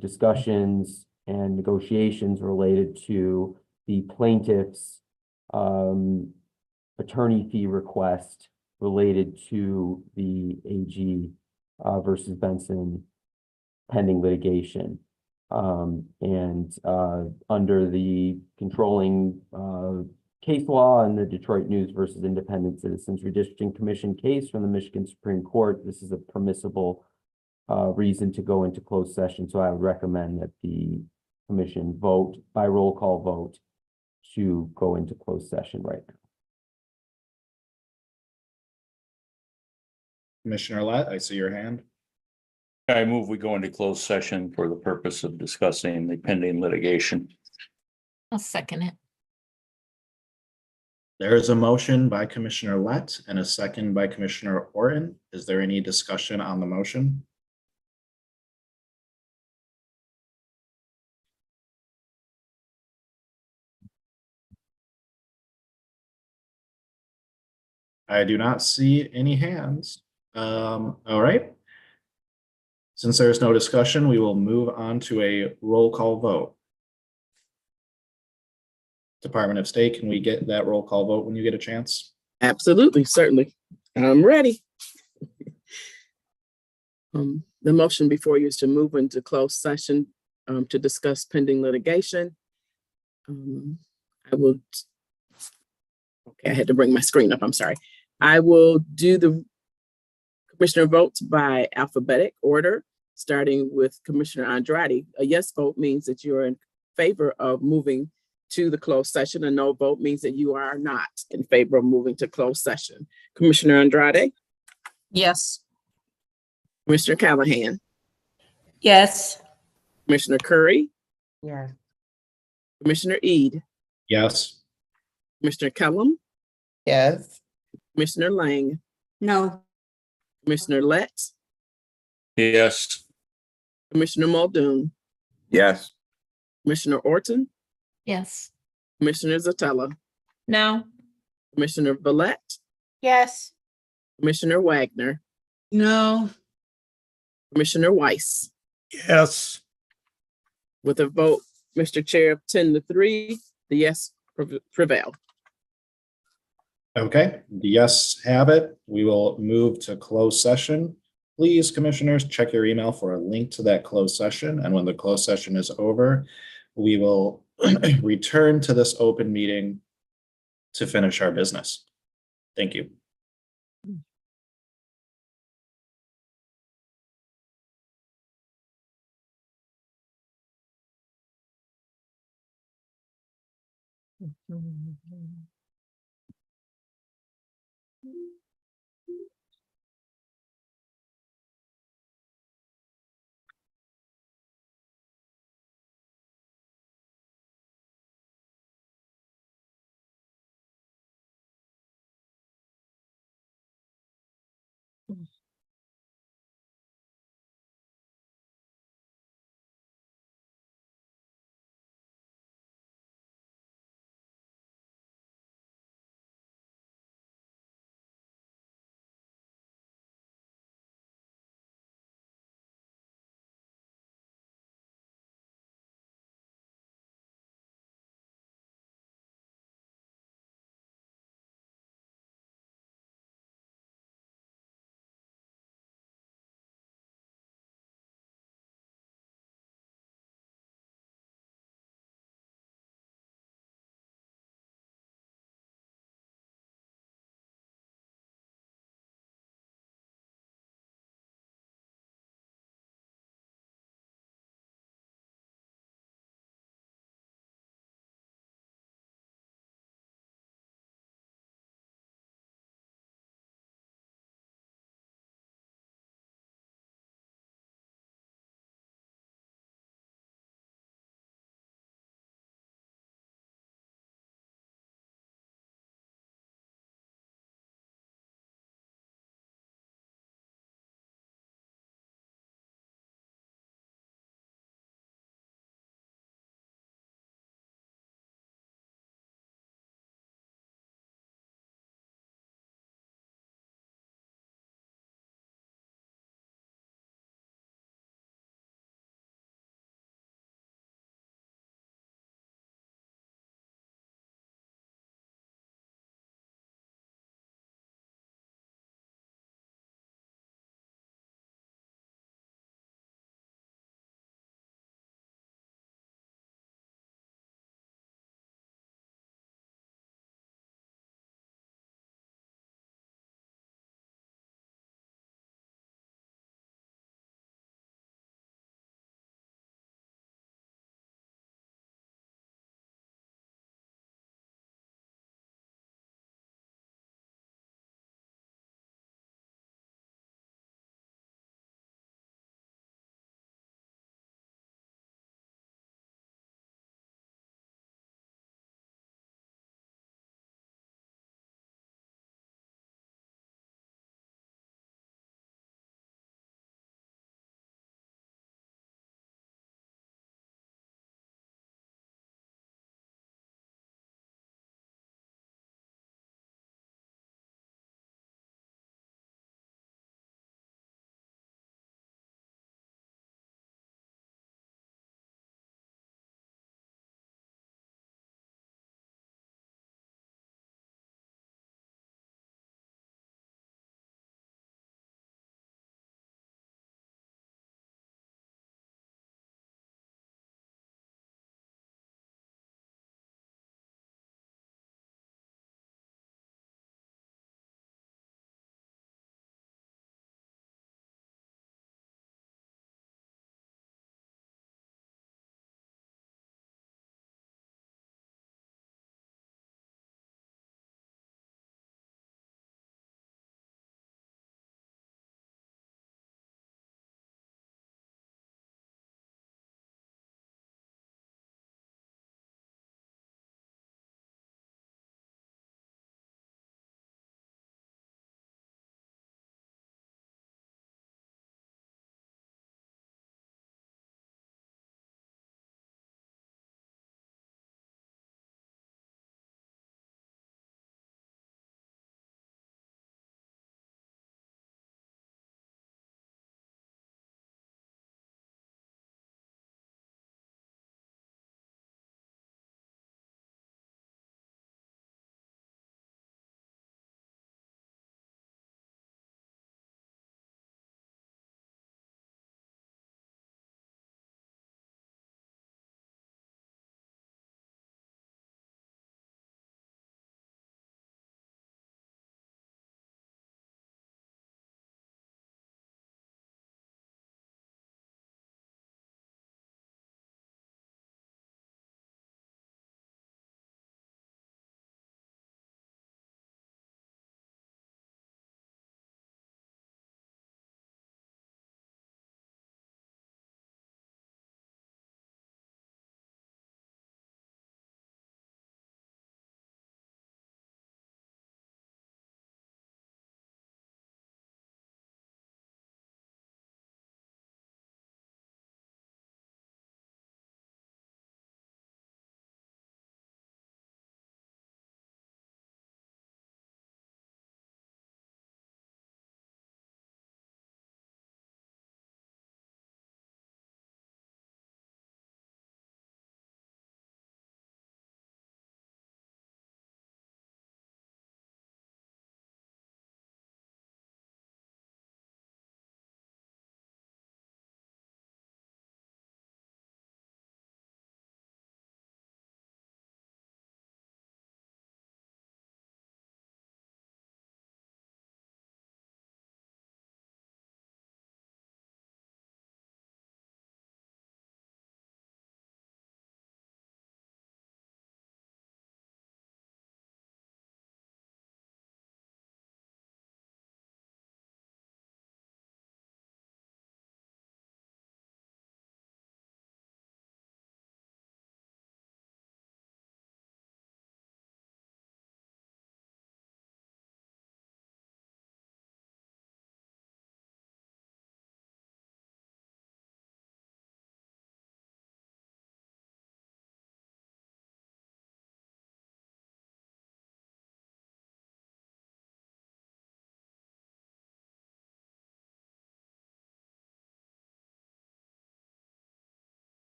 Speaker 19: discussions and negotiations related to the plaintiff's attorney fee request related to the AG versus Benson pending litigation. Under the controlling case law and the Detroit News versus Independent Citizens Redistricting Commission case from the Michigan Supreme Court, this is a permissible reason to go into closed session. So I would recommend that the commission vote by roll call vote to go into closed session right now.
Speaker 1: Commissioner Lett, I see your hand.
Speaker 7: I move we go into closed session for the purpose of discussing the pending litigation.
Speaker 9: I'll second it.
Speaker 1: There is a motion by Commissioner Lett and a second by Commissioner Orton. Is there any discussion on the motion? I do not see any hands. All right. Since there is no discussion, we will move on to a roll call vote. Department of State, can we get that roll call vote when you get a chance?
Speaker 2: Absolutely, certainly. I'm ready. The motion before you is to move into closed session to discuss pending litigation. Okay, I had to bring my screen up, I'm sorry. I will do the commissioner votes by alphabetic order, starting with Commissioner Andrade. A yes vote means that you're in favor of moving to the closed session. A no vote means that you are not in favor of moving to closed session. Commissioner Andrade?
Speaker 4: Yes.
Speaker 2: Commissioner Callahan?
Speaker 4: Yes.
Speaker 2: Commissioner Curry?
Speaker 17: Yes.
Speaker 2: Commissioner Eid?
Speaker 1: Yes.
Speaker 2: Commissioner Kellum?
Speaker 17: Yes.
Speaker 2: Commissioner Lang?
Speaker 6: No.
Speaker 2: Commissioner Lett?
Speaker 7: Yes.
Speaker 2: Commissioner Muldoon?
Speaker 8: Yes.
Speaker 2: Commissioner Orton?
Speaker 9: Yes.
Speaker 2: Commissioner Zatella?
Speaker 4: No.
Speaker 2: Commissioner Villette?
Speaker 4: Yes.
Speaker 2: Commissioner Wagner?
Speaker 5: No.
Speaker 2: Commissioner Weiss?
Speaker 10: Yes.
Speaker 2: With a vote, Mr. Chair, of 10-3, the yes prevail.
Speaker 1: Okay, the yes have it. We will move to closed session. Please, commissioners, check your email for a link to that closed session. And when the closed session is over, we will return to this open meeting to finish our business. Thank you.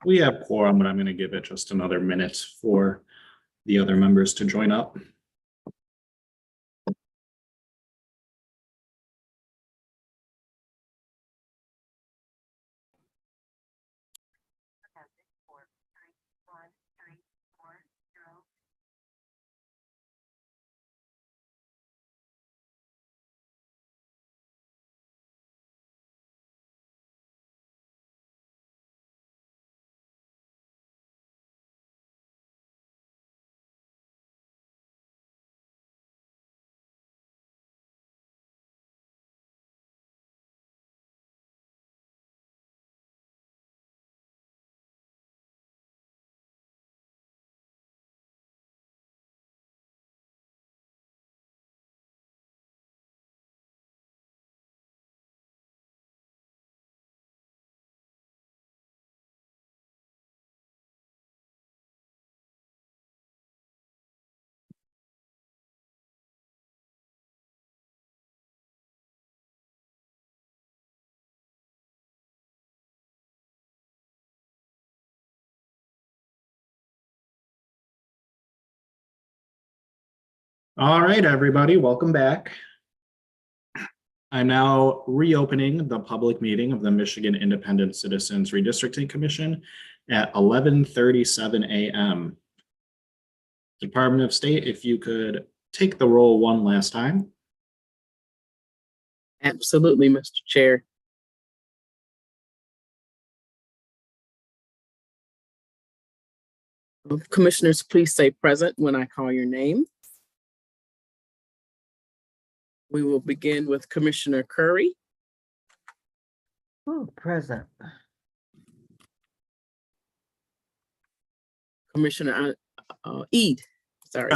Speaker 1: We have quorum, but I'm going to give it just another minute for the other members to join up. All right, everybody, welcome back. I'm now reopening the public meeting of the Michigan Independent Citizens Redistricting Commission at 11:37 a.m. Department of State, if you could take the roll one last time.
Speaker 2: Absolutely, Mr. Chair. Commissioners, please say present when I call your name. We will begin with Commissioner Curry.
Speaker 12: Oh, present.
Speaker 2: Commissioner Eid, sorry.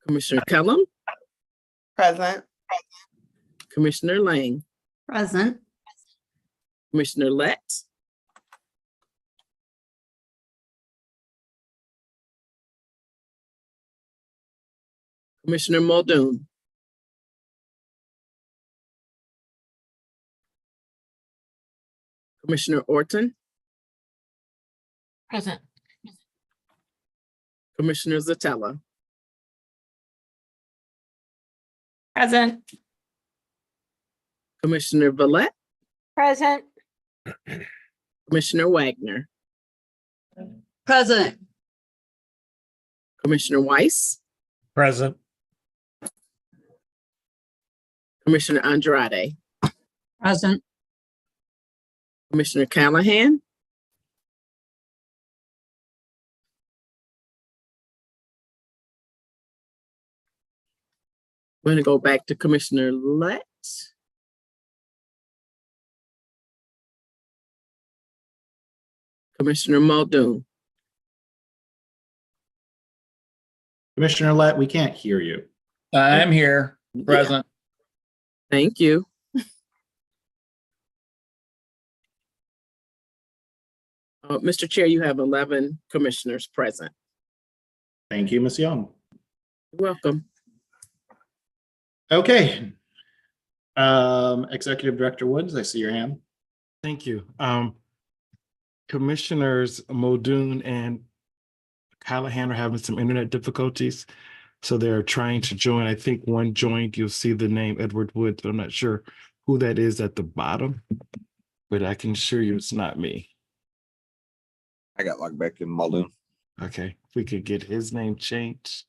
Speaker 2: Commissioner Kellum,
Speaker 17: Present.
Speaker 2: Commissioner Lang,
Speaker 3: Present.
Speaker 2: Commissioner Lett, Commissioner Muldoon, Commissioner Orton,
Speaker 9: Present.
Speaker 2: Commissioner Zatella,
Speaker 4: Present.
Speaker 2: Commissioner Villette,
Speaker 4: Present.
Speaker 2: Commissioner Wagner,
Speaker 3: Present.
Speaker 2: Commissioner Weiss,
Speaker 10: Present.
Speaker 2: Commissioner Andrade,
Speaker 3: Present.
Speaker 2: Commissioner Callahan, we're going to go back to Commissioner Lett, Commissioner Muldoon,
Speaker 1: Commissioner Lett, we can't hear you.
Speaker 7: I'm here, present.
Speaker 2: thank you. Mr. Chair, you have 11 commissioners present.
Speaker 1: Thank you, Ms. Young.
Speaker 2: You're welcome.
Speaker 1: Okay. Executive Director Woods, I see your hand.
Speaker 14: Thank you. Commissioners Muldoon and Callahan are having some internet difficulties. So they're trying to join. I think one joined. You'll see the name Edward Woods. I'm not sure who that is at the bottom, but I can assure you it's not me.
Speaker 8: I got logged back in Muldoon.
Speaker 14: Okay, if we could get his name changed.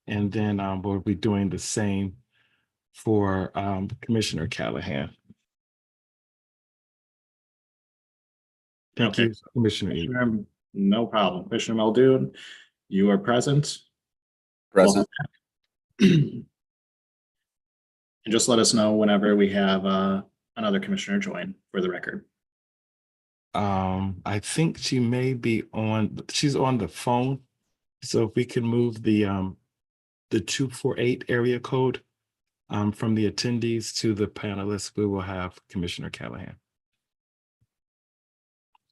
Speaker 14: And then we'll be doing the same for Commissioner Callahan. Thank
Speaker 1: Okay.
Speaker 14: you, Commissioner Eden.
Speaker 1: Commissioner, no problem. Commissioner Muldoon, you are present.
Speaker 8: Present.
Speaker 1: And just let us know whenever we have another commissioner join for the record.
Speaker 14: I think she may be on, she's on the phone. So if we can move the 248 area code from the attendees to the panelists, we will have Commissioner Callahan.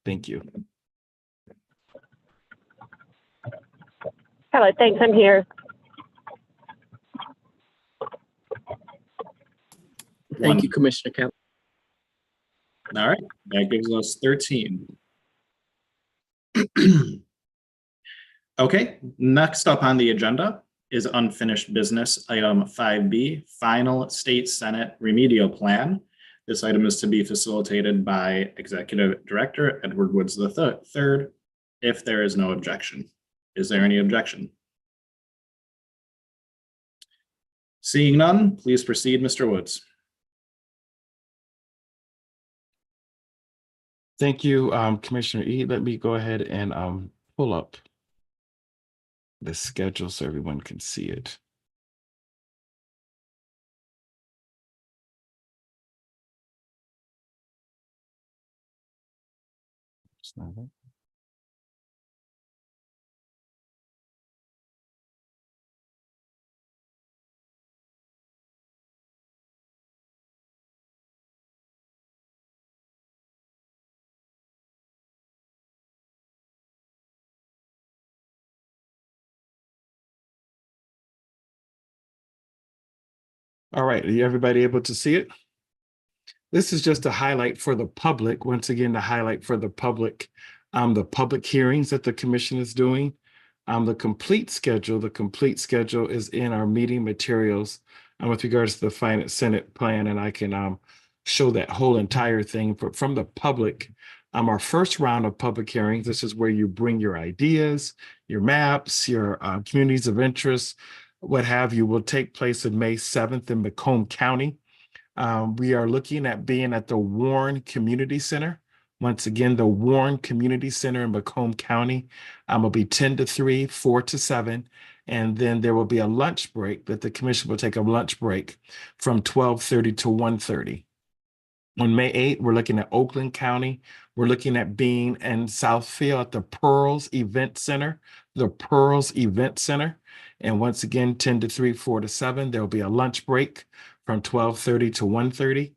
Speaker 14: Thank you.
Speaker 20: Hello, thanks, I'm here.
Speaker 2: Thank you, Commissioner Kelly.
Speaker 1: All right, that gives us 13. Okay, next up on the agenda is unfinished business, item 5B, final state senate remedial plan. This item is to be facilitated by Executive Director Edward Woods III, if there is no objection. Is there any objection? Seeing none, please proceed, Mr. Woods.
Speaker 14: Thank you, Commissioner E. Let me go ahead and pull up the schedule so everyone can see it. It's not it. All right, are everybody able to see it? This is just a highlight for the public. Once again, the highlight for the public hearings that the commission is doing. The complete schedule is in our meeting materials with regards to the finance Senate plan, and I can show that whole entire thing from the public. Our first round of public hearings, this is where you bring your ideas, your maps, your communities of interest, what have you, will take place on May 7th in Macomb County. We are looking at being at the Warren Community Center. Once again, the Warren Community Center in Macomb County will be 10 to 3, 4 to 7. And then there will be a lunch break that the commission will take a lunch break from 12:30 to 1:30. On May 8th, we're looking at Oakland County. We're looking at being in Southfield at the Pearls Event Center, And once again, 10 to 3, 4 to 7, there'll be a lunch break from 12:30 to 1:30.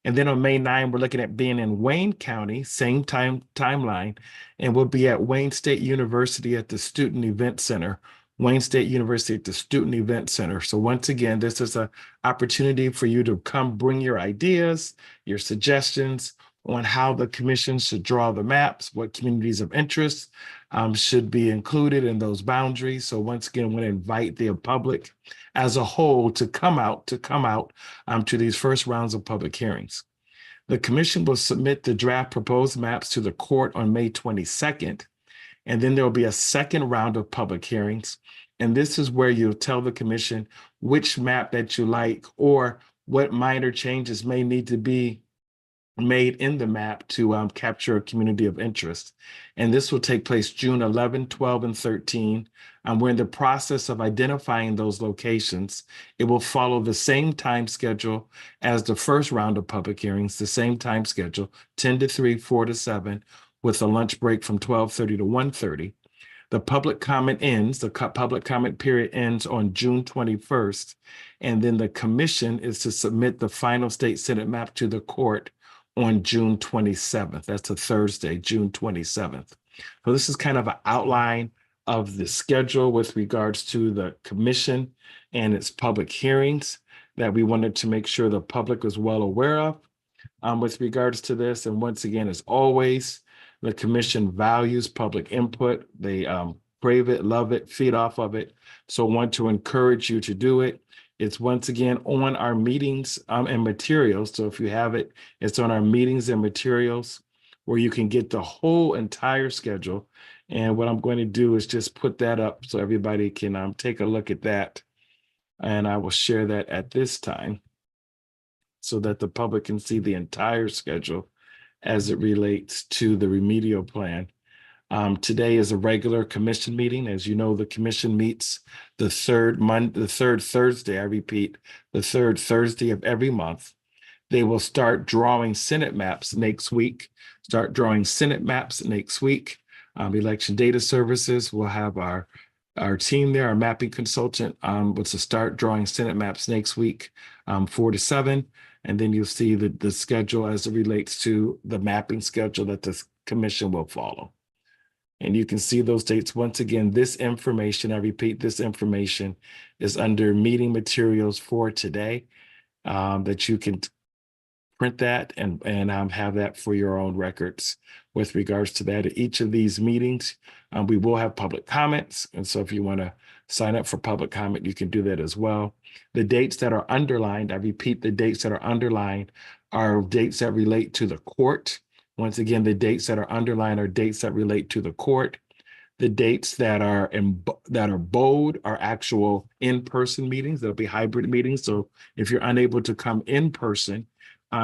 Speaker 14: And then on May 9, we're looking at being in Wayne County, same timeline, and we'll be at Wayne State University at the Student Event Center. So once again, this is an opportunity for you to come bring your ideas, your suggestions on how the commission should draw the maps, what communities of interest should be included in those boundaries. So once again, I want to invite the public as a whole to come out to these first rounds of public hearings. The commission will submit the draft proposed maps to the court on May 22nd. And then there will be a second round of public hearings. And this is where you'll tell the commission which map that you like or what minor changes may need to be made in the map to capture a community of interest. And this will take place June 11, 12, and 13. We're in the process of identifying those locations. It will follow the same time schedule as the first round of public hearings, the same time schedule, 10 to 3, 4 to 7, with a lunch break from 12:30 to 1:30. The public comment period ends on June 21st. And then the commission is to submit the final state Senate map to the court on June 27th. That's a Thursday, June 27th. So this is kind of an outline of the schedule with regards to the commission and its public hearings that we wanted to make sure the public was well aware of with regards to this. And once again, as always, the commission values public input. They crave it, love it, feed off of it. So want to encourage you to do it. It's once again on our meetings and materials. So if you have it, it's on our meetings and materials where you can get the whole entire schedule. And what I'm going to do is just put that up so everybody can take a look at that. And I will share that at this time so that the public can see the entire schedule as it relates to the remedial plan. Today is a regular commission meeting. As you know, the commission meets the third Thursday, I repeat, the third Thursday of every month. They will start drawing Senate maps next week. Election Data Services will have our team there, our mapping consultant, was to start drawing Senate maps next week, 4 to 7. And then you'll see the schedule as it relates to the mapping schedule that the commission will follow. And you can see those dates. Once again, this information, I repeat, this information is under meeting materials for today, that you can print that and have that for your own records with regards to that. At each of these meetings, we will have public comments. And so if you want to sign up for public comment, you can do that as well. The dates that are underlined, I repeat, the dates that are underlined are dates that relate to the court. Once again, the dates that are underlined are dates that relate to the court. The dates that are bold are actual in-person meetings. There'll be hybrid meetings. So if you're unable to come in person,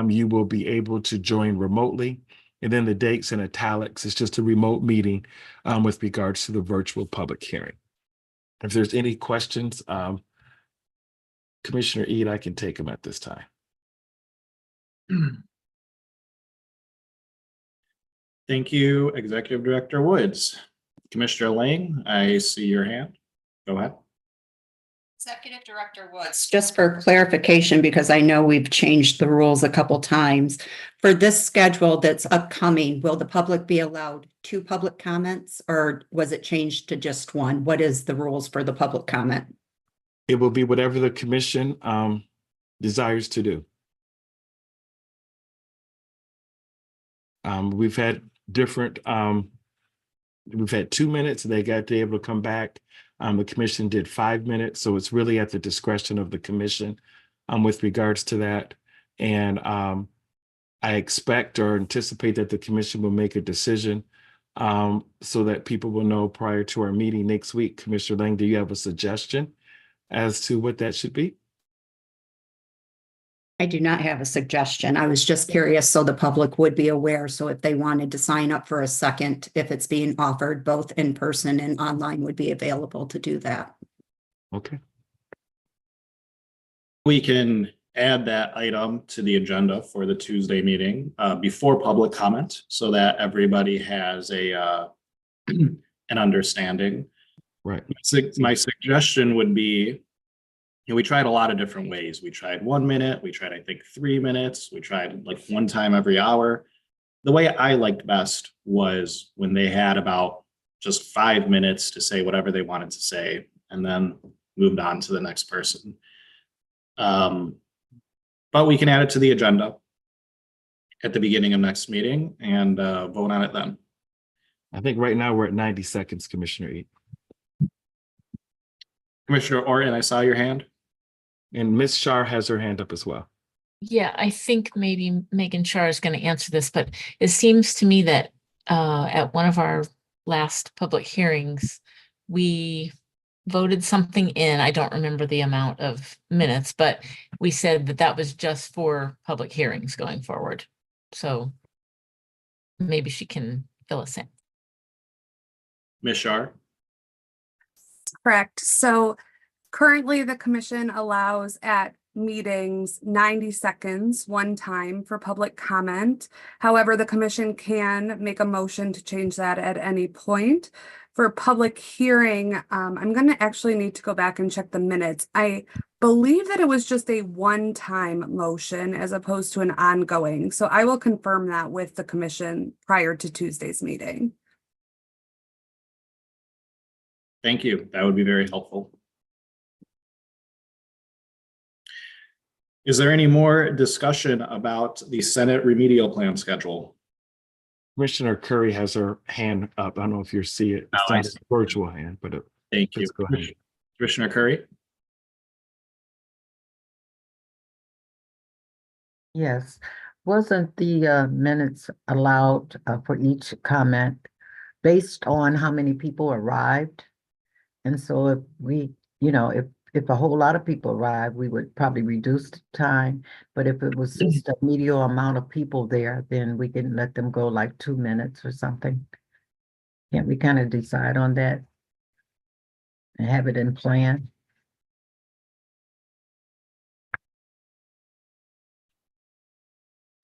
Speaker 14: you will be able to join remotely. And then the dates in italics is just a remote meeting with regards to the virtual public hearing. If there's any questions, Commissioner Eid, I can take them at this time.
Speaker 1: Thank you, Executive Director Woods. Commissioner Lang, I see your hand. Go ahead.
Speaker 3: Executive Director Woods, just for clarification, because I know we've changed the rules a couple times. For this schedule that's upcoming, will the public be allowed 2 public comments, or was it changed to just 1? What is the rules for the public comment?
Speaker 14: It will be whatever the commission desires to do. We've had different, we've had 2 minutes, they got to be able to come back. The commission did 5 minutes, so it's really at the discretion of the commission with regards to that. And I expect or anticipate that the commission will make a decision so that people will know prior to our meeting next week. Commissioner Lang, do you have a suggestion as to what that should be?
Speaker 3: I do not have a suggestion. I was just curious so the public would be aware. So if they wanted to sign up for a second, if it's being offered both in person and online, would be available to do that.
Speaker 14: Okay.
Speaker 1: We can add that item to the agenda for the Tuesday meeting before public comment so that everybody has an understanding.
Speaker 14: Right.
Speaker 1: My suggestion would be, we tried a lot of different ways. We tried 1 minute, we tried, I think, 3 minutes, we tried like 1 time every hour. The way I liked best was when they had about just 5 minutes to say whatever they wanted to say and then moved on to the next person. But we can add it to the agenda at the beginning of next meeting and vote on it then.
Speaker 14: I think right now we're at 90 seconds, Commissioner Eid.
Speaker 1: Commissioner Orton, I saw your hand.
Speaker 14: And Ms. Shar has her hand up as well.
Speaker 9: Yeah, I think maybe Megan Shar is going to answer this, but it seems to me that at one of our last public hearings, we voted something in. I don't remember the amount of minutes, but we said that that was just for public hearings going forward. So maybe she can fill us in.
Speaker 1: Ms. Shar?
Speaker 11: Correct. So currently the commission allows at meetings 90 seconds one time for public comment. However, the commission can make a motion to change that at any point. For public hearing, I'm going to actually need to go back and check the minutes. I believe that it was just a one-time motion as opposed to an ongoing. So I will confirm that with the commission prior to Tuesday's meeting.
Speaker 1: Thank you. That would be very helpful. Is there any more discussion about the Senate remedial plan schedule?
Speaker 14: Commissioner Curry has her hand up. I don't know if you see it. It's
Speaker 1: Oh, I
Speaker 14: not a
Speaker 1: see.
Speaker 14: virtual hand, but
Speaker 1: Thank you.
Speaker 14: let's go ahead.
Speaker 1: Commissioner Curry?
Speaker 20: Yes, wasn't the minutes allowed for each comment based on how many people arrived? And so if we, if a whole lot of people arrived, we would probably reduce the time. But if it was just a medial amount of people there, then we can let them go like 2 minutes or something. Can't we kind of decide on that and have it in plan?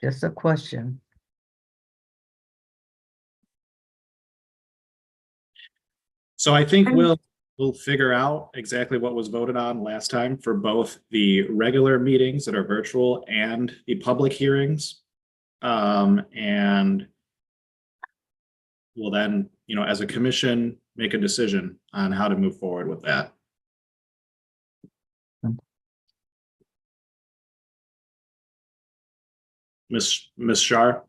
Speaker 20: Just a question.
Speaker 1: So I think we'll figure out exactly what was voted on last time for both the regular meetings that are virtual and the public hearings. And we'll then, as a commission, make a decision on how to move forward with that. Ms. Shar?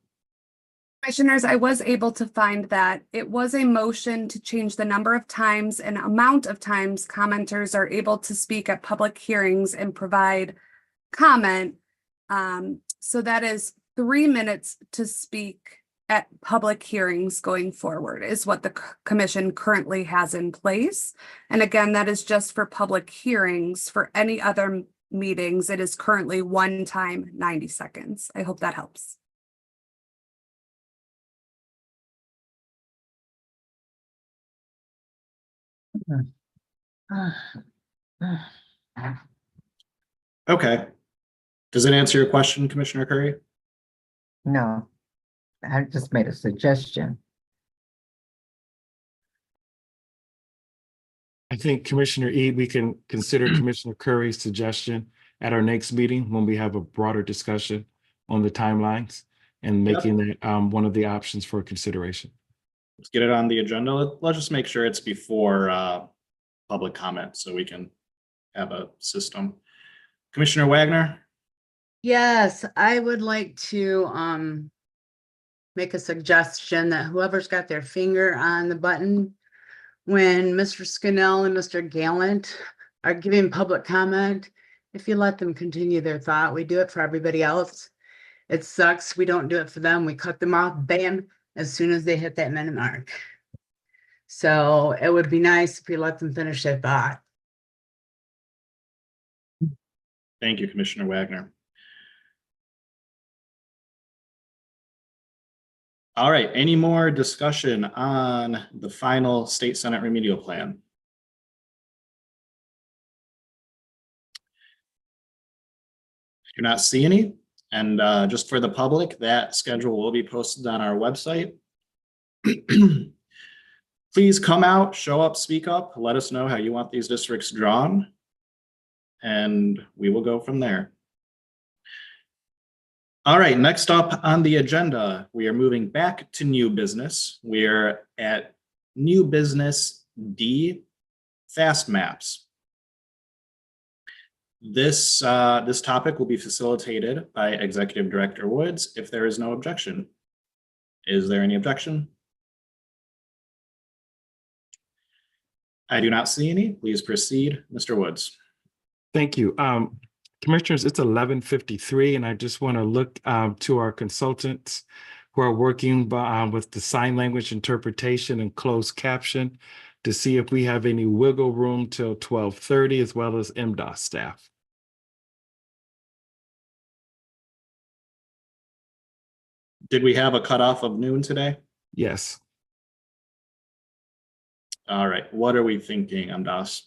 Speaker 11: Commissioners, I was able to find that it was a motion to change the number of times and amount of times commenters are able to speak at public hearings and provide comment. So that is 3 minutes to speak at public hearings going forward is what the commission currently has in place. And again, that is just for public hearings. For any other meetings, it is currently 1 time, 90 seconds. I hope that helps.
Speaker 1: Okay. Does it answer your question, Commissioner Curry?
Speaker 20: No, I just made a suggestion.
Speaker 14: I think Commissioner Ede, we can consider Commissioner Curry's suggestion at our next meeting when we have a broader discussion on the timelines and making that one of the options for consideration.
Speaker 1: Let's get it on the agenda. Let's just make sure it's before public comment so we can have a system. Commissioner Wagner?
Speaker 5: Yes, I would like to make a suggestion that whoever's got their finger on the button when Mr. Scannell and Mr. Gallant are giving public comment, if you let them continue their thought, we do it for everybody else. It sucks. We don't do it for them. We cut them off, bam, as soon as they hit that minute mark. So it would be nice if you let them finish their thought.
Speaker 1: Thank you, Commissioner Wagner. All right, any more discussion on the final State Senate remedial plan? Do not see any. And just for the public, that schedule will be posted on our website. Please come out, show up, speak up, let us know how you want these districts drawn, and we will go from there. All right, next up on the agenda, we are moving back to new business. We are at new business D, fast maps. This topic will be facilitated by Executive Director Woods if there is no objection. Is there any objection? I do not see any. Please proceed, Mr. Woods.
Speaker 14: Thank you. Commissioners, it's 11:53, and I just want to look to our consultants who are working with the sign language interpretation and closed caption to see if we have any wiggle room till 12:30, as well as MDOT staff.
Speaker 1: Did we have a cutoff of noon today?
Speaker 14: Yes.
Speaker 1: All right, what are we thinking, MDOS?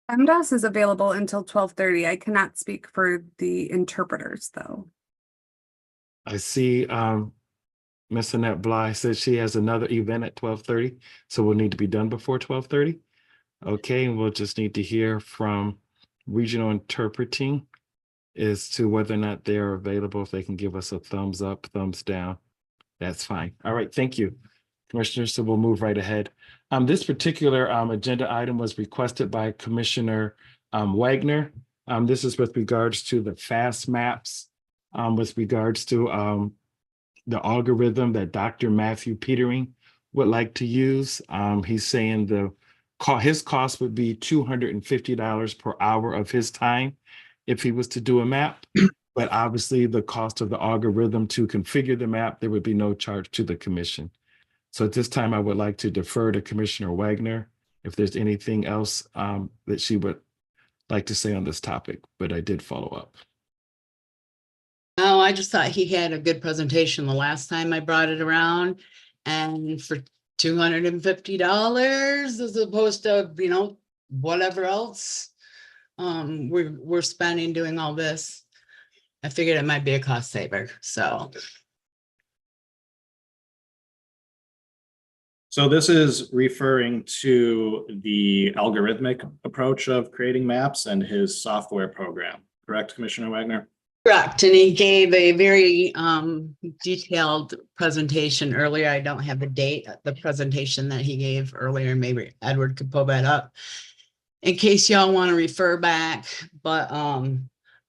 Speaker 11: MDOS is available until 12:30. I cannot speak for the interpreters, though.
Speaker 14: I see Miss Annette Bly says she has another event at 12:30, so we'll need to be done before 12:30. Okay, and we'll just need to hear from regional interpreting as to whether or not they're available. If they can give us a thumbs up, thumbs down, that's fine. All right, thank you, Commissioners. So we'll move right ahead. This particular agenda item was requested by Commissioner Wagner. This is with regards to the fast maps, with regards to the algorithm that Dr. Matthew Petering would like to use. He's saying his cost would be $250 per hour of his time if he was to do a map. But obviously the cost of the algorithm to configure the map, there would be no charge to the commission. So at this time, I would like to defer to Commissioner Wagner if there's anything else that she would like to say on this topic, but I did follow up.
Speaker 5: Oh, I just thought he had a good presentation the last time I brought it around. And for $250 as opposed to, whatever else we're spending doing all this, I figured it might be a cost saver, so.
Speaker 1: So this is referring to the algorithmic approach of creating maps and his software program, correct, Commissioner Wagner?
Speaker 5: Correct, and he gave a very detailed presentation earlier. I don't have the date, the presentation that he gave earlier, maybe Edward could pull that up in case y'all want to refer back, but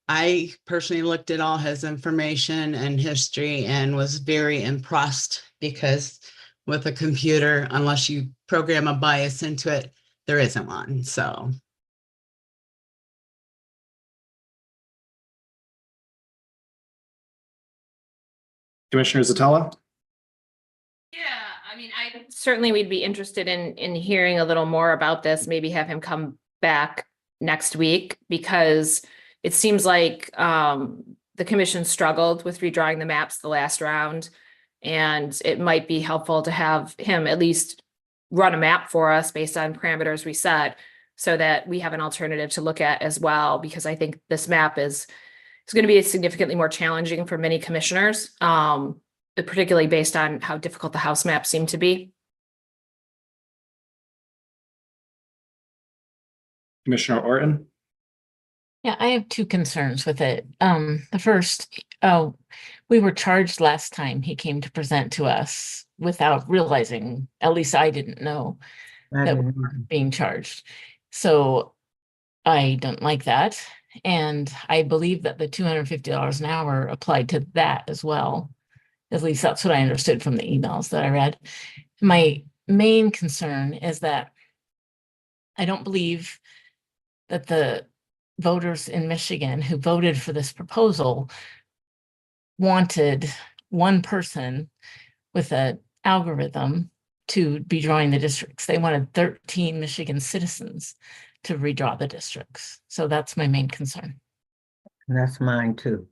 Speaker 5: I personally looked at all his information and history and was very impressed because with a computer, unless you program a bias into it, there isn't one, so.
Speaker 1: Commissioner Zatella?
Speaker 21: Yeah, I mean, certainly we'd be interested in hearing a little more about this, maybe have him come back next week, because it seems like the commission struggled with redrawing the maps the last round. And it might be helpful to have him at least run a map for us based on parameters we set, so that we have an alternative to look at as well, because I think this map is going to be significantly more challenging for many commissioners, particularly based on how difficult the House maps seem to be.
Speaker 1: Commissioner Orton?
Speaker 9: Yeah, I have two concerns with it. The first, we were charged last time he came to present to us without realizing, at least I didn't know that we were being charged. So I don't like that. And I believe that the $250 an hour applied to that as well. At least that's what I understood from the emails that I read. My main concern is that I don't believe that the voters in Michigan who voted for this proposal wanted one person with an algorithm to be drawing the districts. They wanted 13 Michigan citizens to redraw the districts. So that's my main concern.
Speaker 20: That's mine too.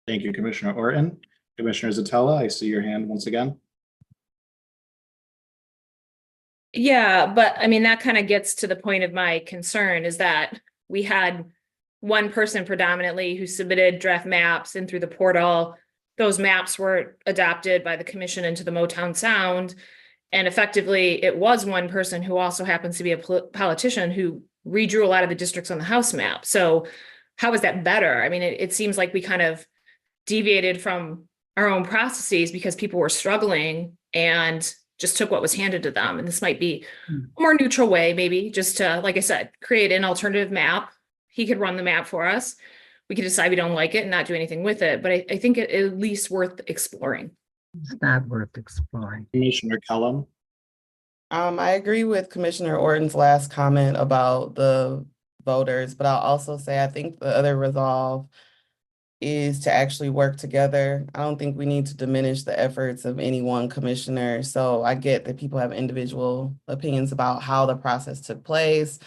Speaker 1: Thank you, Commissioner Orton. Commissioner Zatella, I see your hand once again.
Speaker 21: Yeah, but I mean, that kind of gets to the point of my concern, is that we had one person predominantly who submitted draft maps, and through the portal, those maps were adopted by the commission into the Motown Sound. And effectively, it was one person who also happens to be a politician who redrew a lot of the districts on the House map. So how is that better? I mean, it seems like we kind of deviated from our own processes because people were struggling and just took what was handed to them. And this might be a more neutral way, maybe just to, like I said, create an alternative map. He could run the map for us. We could decide we don't like it and not do anything with it. But I think it at least worth exploring.
Speaker 20: It's not worth exploring.
Speaker 1: Commissioner Kellum?
Speaker 17: I agree with Commissioner Orton's last comment about the voters, but I'll also say I think the other resolve is to actually work together. I don't think we need to diminish the efforts of any one commissioner. So I get that people have individual opinions about how the process took place,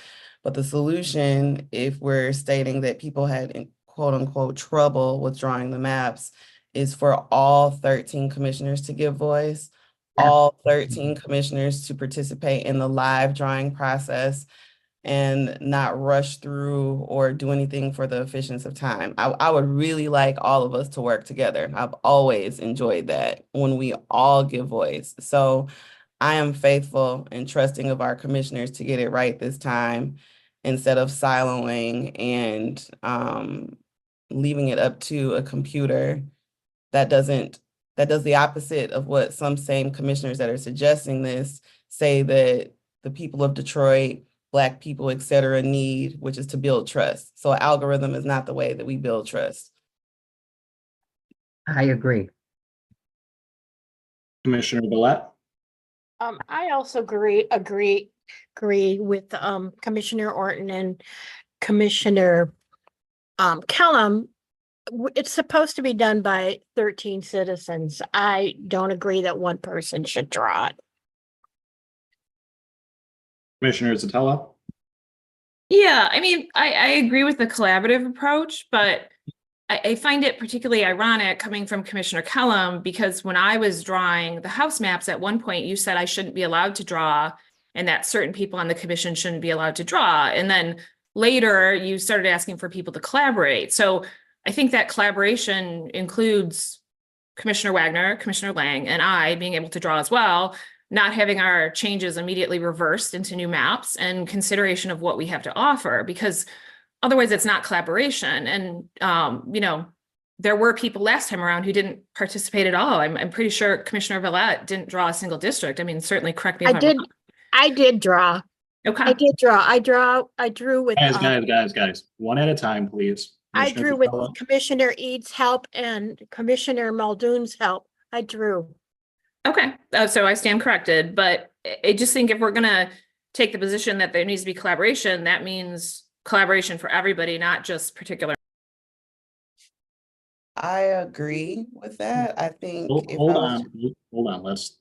Speaker 17: but the solution, if we're stating that people had quote unquote trouble with drawing the maps, is for all 13 commissioners to give voice, all 13 commissioners to participate in the live drawing process, and not rush through or do anything for the efficiency of time. I would really like all of us to work together. I've always enjoyed that when we all give voice. So I am faithful and trusting of our commissioners to get it right this time, instead of siloing and leaving it up to a computer that does the opposite of what some same commissioners that are suggesting this say that the people of Detroit, Black people, et cetera, need, which is to build trust. So algorithm is not the way that we build trust.
Speaker 20: I agree.
Speaker 1: Commissioner Gillette?
Speaker 4: I also agree with Commissioner Orton and Commissioner Kellum. It's supposed to be done by 13 citizens. I don't agree that one person should draw it.
Speaker 1: Commissioner Zatella?
Speaker 21: Yeah, I mean, I agree with the collaborative approach, but I find it particularly ironic coming from Commissioner Kellum, because when I was drawing the house maps, at one point you said I shouldn't be allowed to draw and that certain people on the commission shouldn't be allowed to draw. And then later you started asking for people to collaborate. So I think that collaboration includes Commissioner Wagner, Commissioner Lang, and I being able to draw as well, not having our changes immediately reversed into new maps, and consideration of what we have to offer, because otherwise it's not collaboration. And, you know, there were people last time around who didn't participate at all. I'm pretty sure Commissioner Villette didn't draw a single district. I mean, certainly correct me if I'm wrong.
Speaker 4: I did draw.
Speaker 21: Okay.
Speaker 4: I did draw. I drew with.
Speaker 1: Guys, one at a time, please.
Speaker 4: I
Speaker 1: Commissioner
Speaker 4: drew with
Speaker 1: Zatella?
Speaker 4: Commissioner Eads' help and Commissioner Muldoon's help. I drew.
Speaker 21: Okay, so I stand corrected, but I just think if we're gonna take the position that there needs to be collaboration, that means collaboration for everybody, not just particular.
Speaker 17: I agree with that. I think if
Speaker 1: Hold
Speaker 17: I was
Speaker 1: on, let's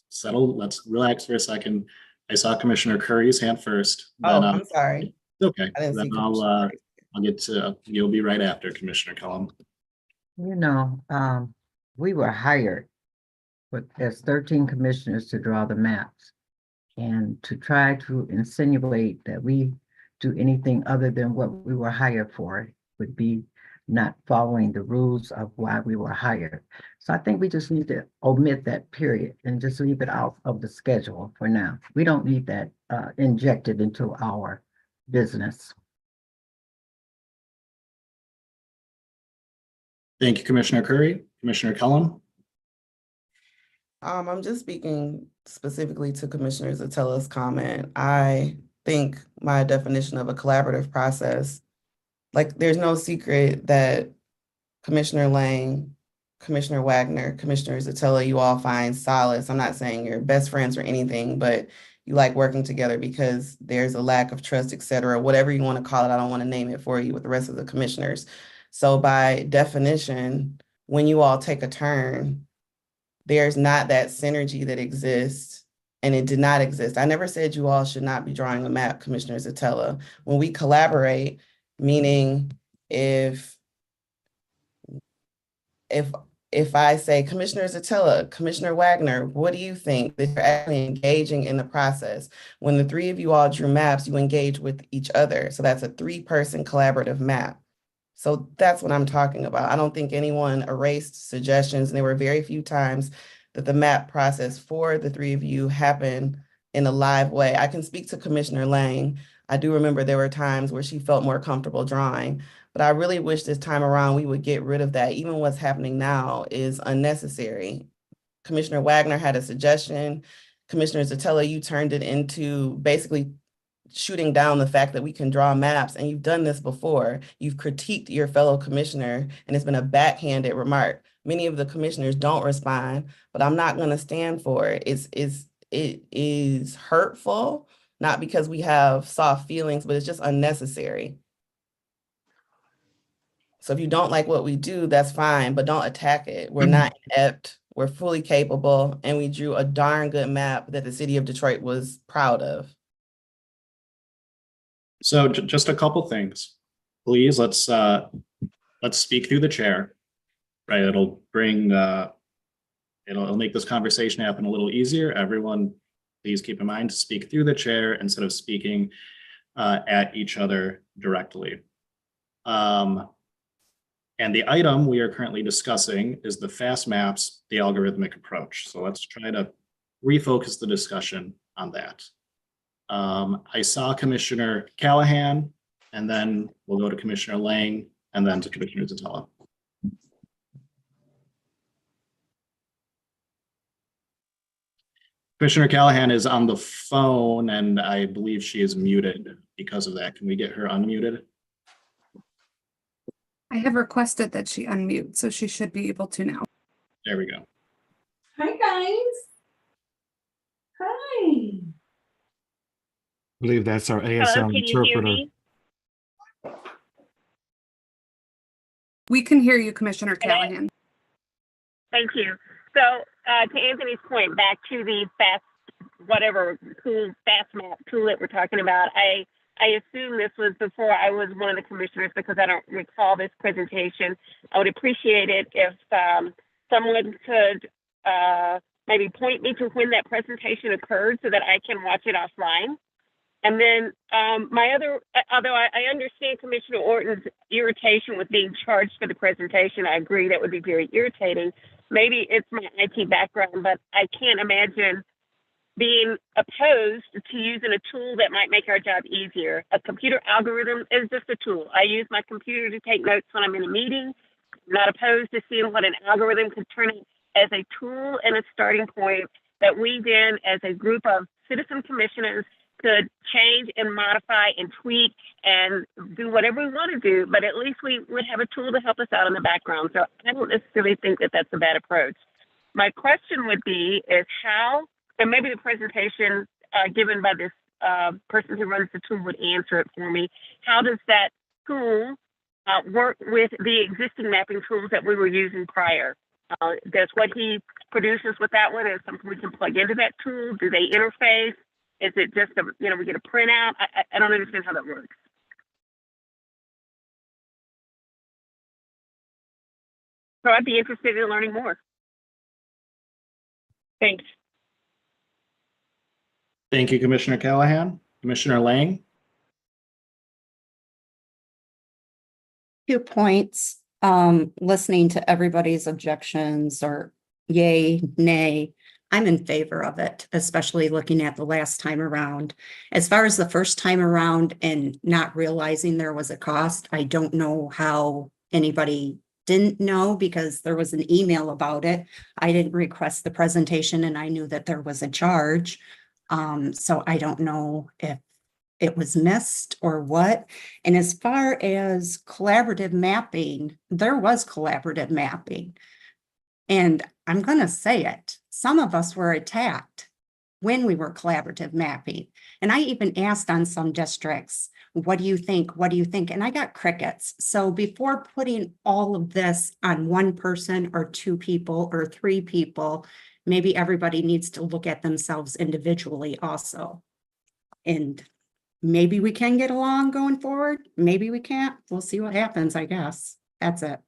Speaker 1: settle, let's relax for a second. I saw Commissioner Curry's hand first.
Speaker 17: Oh,
Speaker 1: then,
Speaker 17: I'm sorry.
Speaker 1: Okay,
Speaker 17: I didn't
Speaker 1: then
Speaker 17: see Commissioner
Speaker 1: I'll get to, you'll be right after Commissioner Kellum.
Speaker 20: You know, we were hired as 13 commissioners to draw the maps. And to try to insinuate that we do anything other than what we were hired for would be not following the rules of why we were hired. So I think we just need to omit that period and just leave it out of the schedule for now. We don't need that injected into our business.
Speaker 1: Thank you, Commissioner Curry. Commissioner Kellum?
Speaker 17: I'm just speaking specifically to Commissioner Zatella's comment. I think my definition of a collaborative process, like there's no secret that Commissioner Lang, Commissioner Wagner, Commissioner Zatella, you all find solace. I'm not saying you're best friends or anything, but you like working together because there's a lack of trust, et cetera, whatever you want to call it. I don't want to name it for you with the rest of the commissioners. So by definition, when you all take a turn, there's not that synergy that exists, and it did not exist. I never said you all should not be drawing a map, Commissioner Zatella. When we collaborate, meaning if I say, Commissioner Zatella, Commissioner Wagner, what do you think? That you're actually engaging in the process. When the three of you all drew maps, you engage with each other. So that's a 3-person collaborative map. So that's what I'm talking about. I don't think anyone erased suggestions, and there were very few times that the map process for the 3 of you happened in a live way. I can speak to Commissioner Lang. I do remember there were times where she felt more comfortable drawing, but I really wish this time around we would get rid of that. Even what's happening now is unnecessary. Commissioner Wagner had a suggestion. Commissioner Zatella, you turned it into basically shooting down the fact that we can draw maps, and you've done this before. You've critiqued your fellow commissioner, and it's been a backhanded remark. Many of the commissioners don't respond, but I'm not going to stand for it. It is hurtful, not because we have soft feelings, but it's just unnecessary. So if you don't like what we do, that's fine, but don't attack it. We're not inept. We're fully capable, and we drew a darn good map that the city of Detroit was proud of.
Speaker 1: So just a couple things, please. Let's speak through the chair, right? It'll bring it'll make this conversation happen a little easier. Everyone, please keep in mind to speak through the chair instead of speaking at each other directly. And the item we are currently discussing is the fast maps, the algorithmic approach. So let's try to refocus the discussion on that. I saw Commissioner Callahan, and then we'll go to Commissioner Lang, and then to Commissioner Zatella. Commissioner Callahan is on the phone, and I believe she is muted because of that. Can we get her unmuted?
Speaker 11: I have requested that she unmute, so she should be able to now.
Speaker 1: There we go.
Speaker 13: Hi, guys. Hi.
Speaker 14: I believe that's our
Speaker 13: Hello,
Speaker 14: ASL
Speaker 13: can you hear
Speaker 14: interpreter.
Speaker 13: me?
Speaker 11: We can hear you, Commissioner
Speaker 13: Hello?
Speaker 11: Callahan.
Speaker 13: Thank you. So, to Anthony's point, back to the fast map tool that we're talking about, I assume this was before I was one of the commissioners because I don't recall this presentation. I would appreciate it if someone could maybe point me to when that presentation occurred so that I can watch it offline. And then although I understand Commissioner Orton's irritation with being charged for the presentation, I agree that would be very irritating. Maybe it's my IT background, but I can't imagine being opposed to using a tool that might make our job easier. A computer algorithm is just a tool. I use my computer to take notes when I'm in a meeting. I'm not opposed to seeing what an algorithm could turn it as a tool and a starting point that we then, as a group of citizen commissioners, could change and modify and tweak and do whatever we want to do, but at least we would have a tool to help us out in the background. So I don't necessarily think that that's a bad approach. My question would be is how, and maybe the presentation given by this person who runs the tool would answer it for me. How does that tool work with the existing mapping tools that we were using prior? Does what he produces with that one is something we can plug into that tool? Do they interface? Is it just we get a printout? I don't understand how that works. So I'd be interested in learning more. Thanks.
Speaker 1: Thank you, Commissioner Callahan. Commissioner Lang?
Speaker 3: 2 points. Listening to everybody's objections or yay, nay, I'm in favor of it, especially looking at the last time around. As far as the first time around and not realizing there was a cost, I don't know how anybody didn't know because there was an email about it. I didn't request the presentation and I knew that there was a charge. So I don't know if it was missed or what. And as far as collaborative mapping, there was collaborative mapping. And I'm going to say it, some of us were attacked when we were collaborative mapping. And I even asked on some districts, what do you think? What do you think? And I got crickets. So before putting all of this on one person or 2 people or 3 people, maybe everybody needs to look at themselves individually also. And maybe we can get along going forward. Maybe we can't. We'll see what happens, I guess. That's it.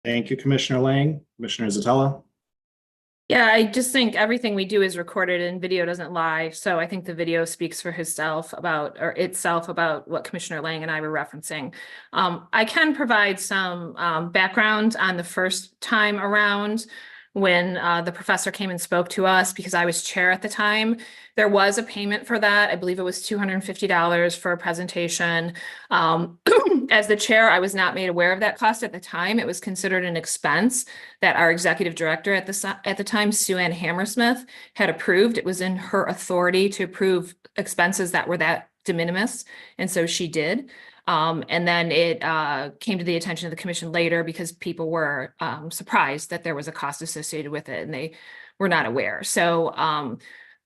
Speaker 1: Thank you, Commissioner Lang. Commissioner Zatella?
Speaker 21: Yeah, I just think everything we do is recorded and video doesn't lie. So I think the video speaks for itself about what Commissioner Lang and I were referencing. I can provide some background on the first time around when the professor came and spoke to us because I was chair at the time. There was a payment for that. I believe it was $250 for a presentation. As the chair, I was not made aware of that cost at the time. It was considered an expense that our executive director at the time, Sue Ann Hammersmith, had approved. It was in her authority to approve expenses that were that de minimis, and so she did. And then it came to the attention of the commission later because people were surprised that there was a cost associated with it and they were not aware. So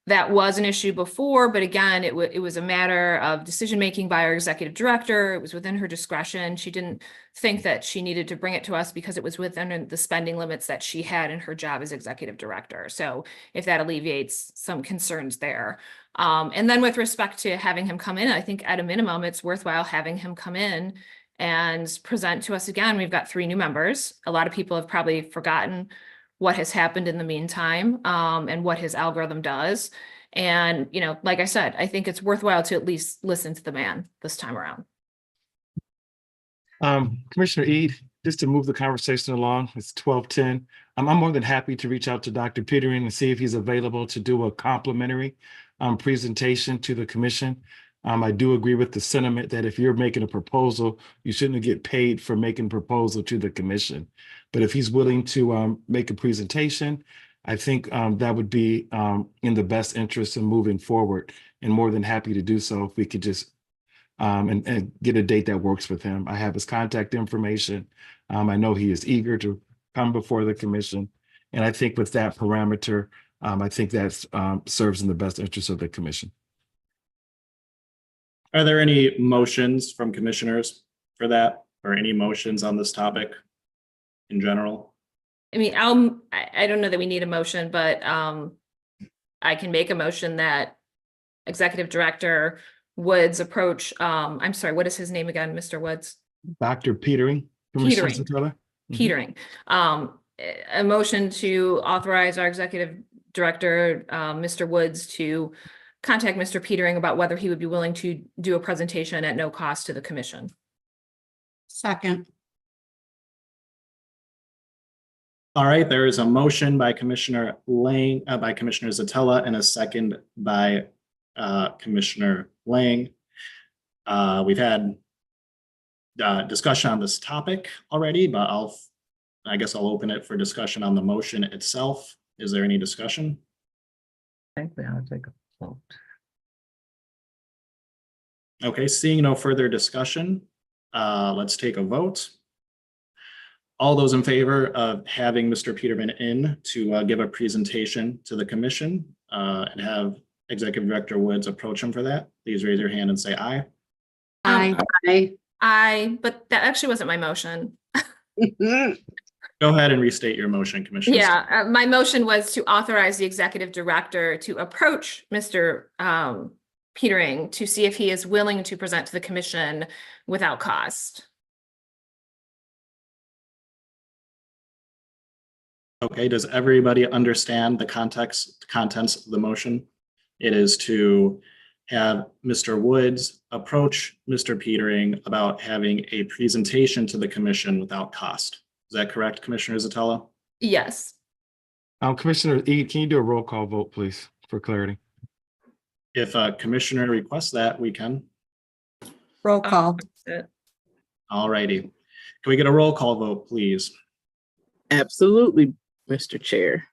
Speaker 21: that was an issue before, but again, it was a matter of decision-making by our executive director. It was within her discretion. She didn't think that she needed to bring it to us because it was within the spending limits that she had in her job as executive director. So if that alleviates some concerns there. And then with respect to having him come in, I think at a minimum, it's worthwhile having him come in and present to us again. We've got 3 new members. A lot of people have probably forgotten what has happened in the meantime, and what his algorithm does. And, like I said, I think it's worthwhile to at least listen to the man this time around.
Speaker 14: Commissioner Ede, just to move the conversation along, it's 12:10. I'm more than happy to reach out to Dr. Petering and see if he's available to do a complimentary presentation to the commission. I do agree with the sentiment that if you're making a proposal, you shouldn't get paid for making a proposal to the commission. But if he's willing to make a presentation, I think that would be in the best interest of moving forward, and more than happy to do so if we could just and get a date that works with him. I have his contact information. I know he is eager to come before the commission. And I think with that parameter, I think that serves in the best interest of the commission.
Speaker 1: Are there any motions from commissioners for that, or any motions on this topic in general?
Speaker 21: I mean, I don't know that we need a motion, but I can make a motion that Executive Director Woods approach, I'm sorry, what is his name again, Mr. Woods?
Speaker 14: Dr. Petering. Commissioner
Speaker 21: Petering.
Speaker 14: Sotelo?
Speaker 21: Petering. A motion to authorize our Executive Director, Mr. Woods, to contact Mr. Petering about whether he would be willing to do a presentation at no cost to the commission.
Speaker 3: Second.
Speaker 1: All right, there is a motion by Commissioner Lang, by Commissioner Zatella, and a second by Commissioner Lang. We've had discussion on this topic already, but I guess I'll open it for discussion on the motion itself. Is there any discussion?
Speaker 20: I think we ought to take a vote.
Speaker 1: Okay, seeing no further discussion, let's take a vote. All those in favor of having Mr. Peterman in to give a presentation to the commission and have Executive Director Woods approach him for that, please raise your hand and say aye.
Speaker 3: Aye.
Speaker 21: But that actually wasn't my motion.
Speaker 1: Go ahead and restate your motion, Commissioner.
Speaker 21: Yeah, my motion was to authorize the Executive Director to approach Mr. Petering to see if he is willing to present to the commission without cost.
Speaker 1: Okay, does everybody understand the contents of the motion? It is to have Mr. Woods approach Mr. Petering about having a presentation to the commission without cost. Is that correct, Commissioner Zatella?
Speaker 21: Yes.
Speaker 14: Commissioner Eid, can you do a roll call vote, please, for clarity?
Speaker 1: If a commissioner requests that, we can.
Speaker 3: Roll call.
Speaker 1: All righty. Can we get a roll call vote, please?
Speaker 2: Absolutely, Mr. Chair.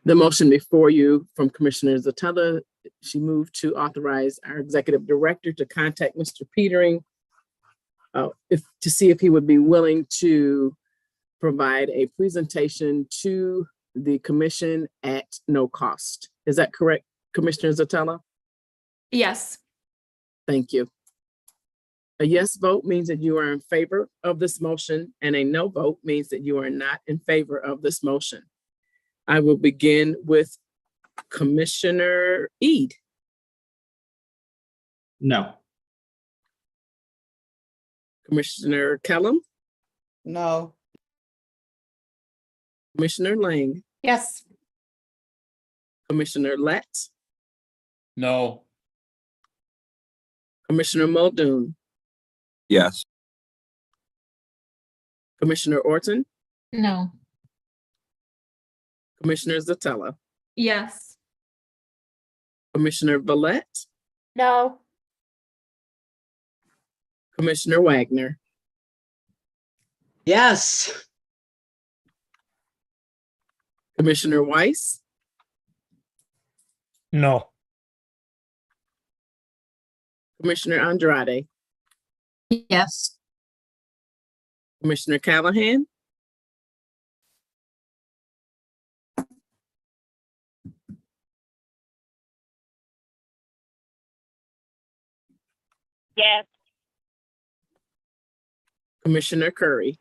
Speaker 2: The motion before you from Commissioner Zatella, she moved to authorize our Executive Director to contact Mr. Petering to see if he would be willing to provide a presentation to the commission at no cost. Is that correct, Commissioner Zatella?
Speaker 21: Yes.
Speaker 2: Thank you. A yes vote means that you are in favor of this motion, and a no vote means that you are not in favor of this motion. I will begin with Commissioner Eid.
Speaker 1: No.
Speaker 2: Commissioner Kellum,
Speaker 17: No.
Speaker 2: Commissioner Lang,
Speaker 3: Yes.
Speaker 2: Commissioner Lett,
Speaker 7: No.
Speaker 2: Commissioner Muldoon,
Speaker 8: Yes.
Speaker 2: Commissioner Orton,
Speaker 9: No.
Speaker 2: Commissioner Zatella,
Speaker 21: Yes.
Speaker 2: Commissioner Vallette,
Speaker 4: No.
Speaker 2: Commissioner Wagner,
Speaker 5: Yes.
Speaker 2: Commissioner Weiss,
Speaker 10: No.
Speaker 2: Commissioner Andrade,
Speaker 3: Yes.
Speaker 2: Commissioner Callahan,
Speaker 13: Yes.
Speaker 2: Commissioner Curry.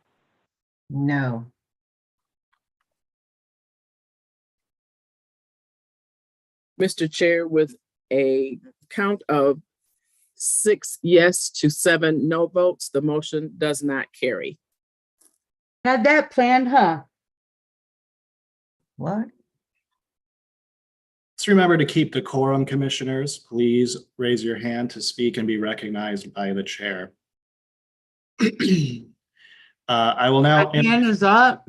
Speaker 20: No.
Speaker 2: Mr. Chair, with a count of 6 yes to 7 no votes, the motion does not carry.
Speaker 3: Had that planned, huh?
Speaker 20: What?
Speaker 1: Let's remember to keep decorum, commissioners. Please raise your hand to speak and be recognized by the chair. I will now,
Speaker 5: My hand is up.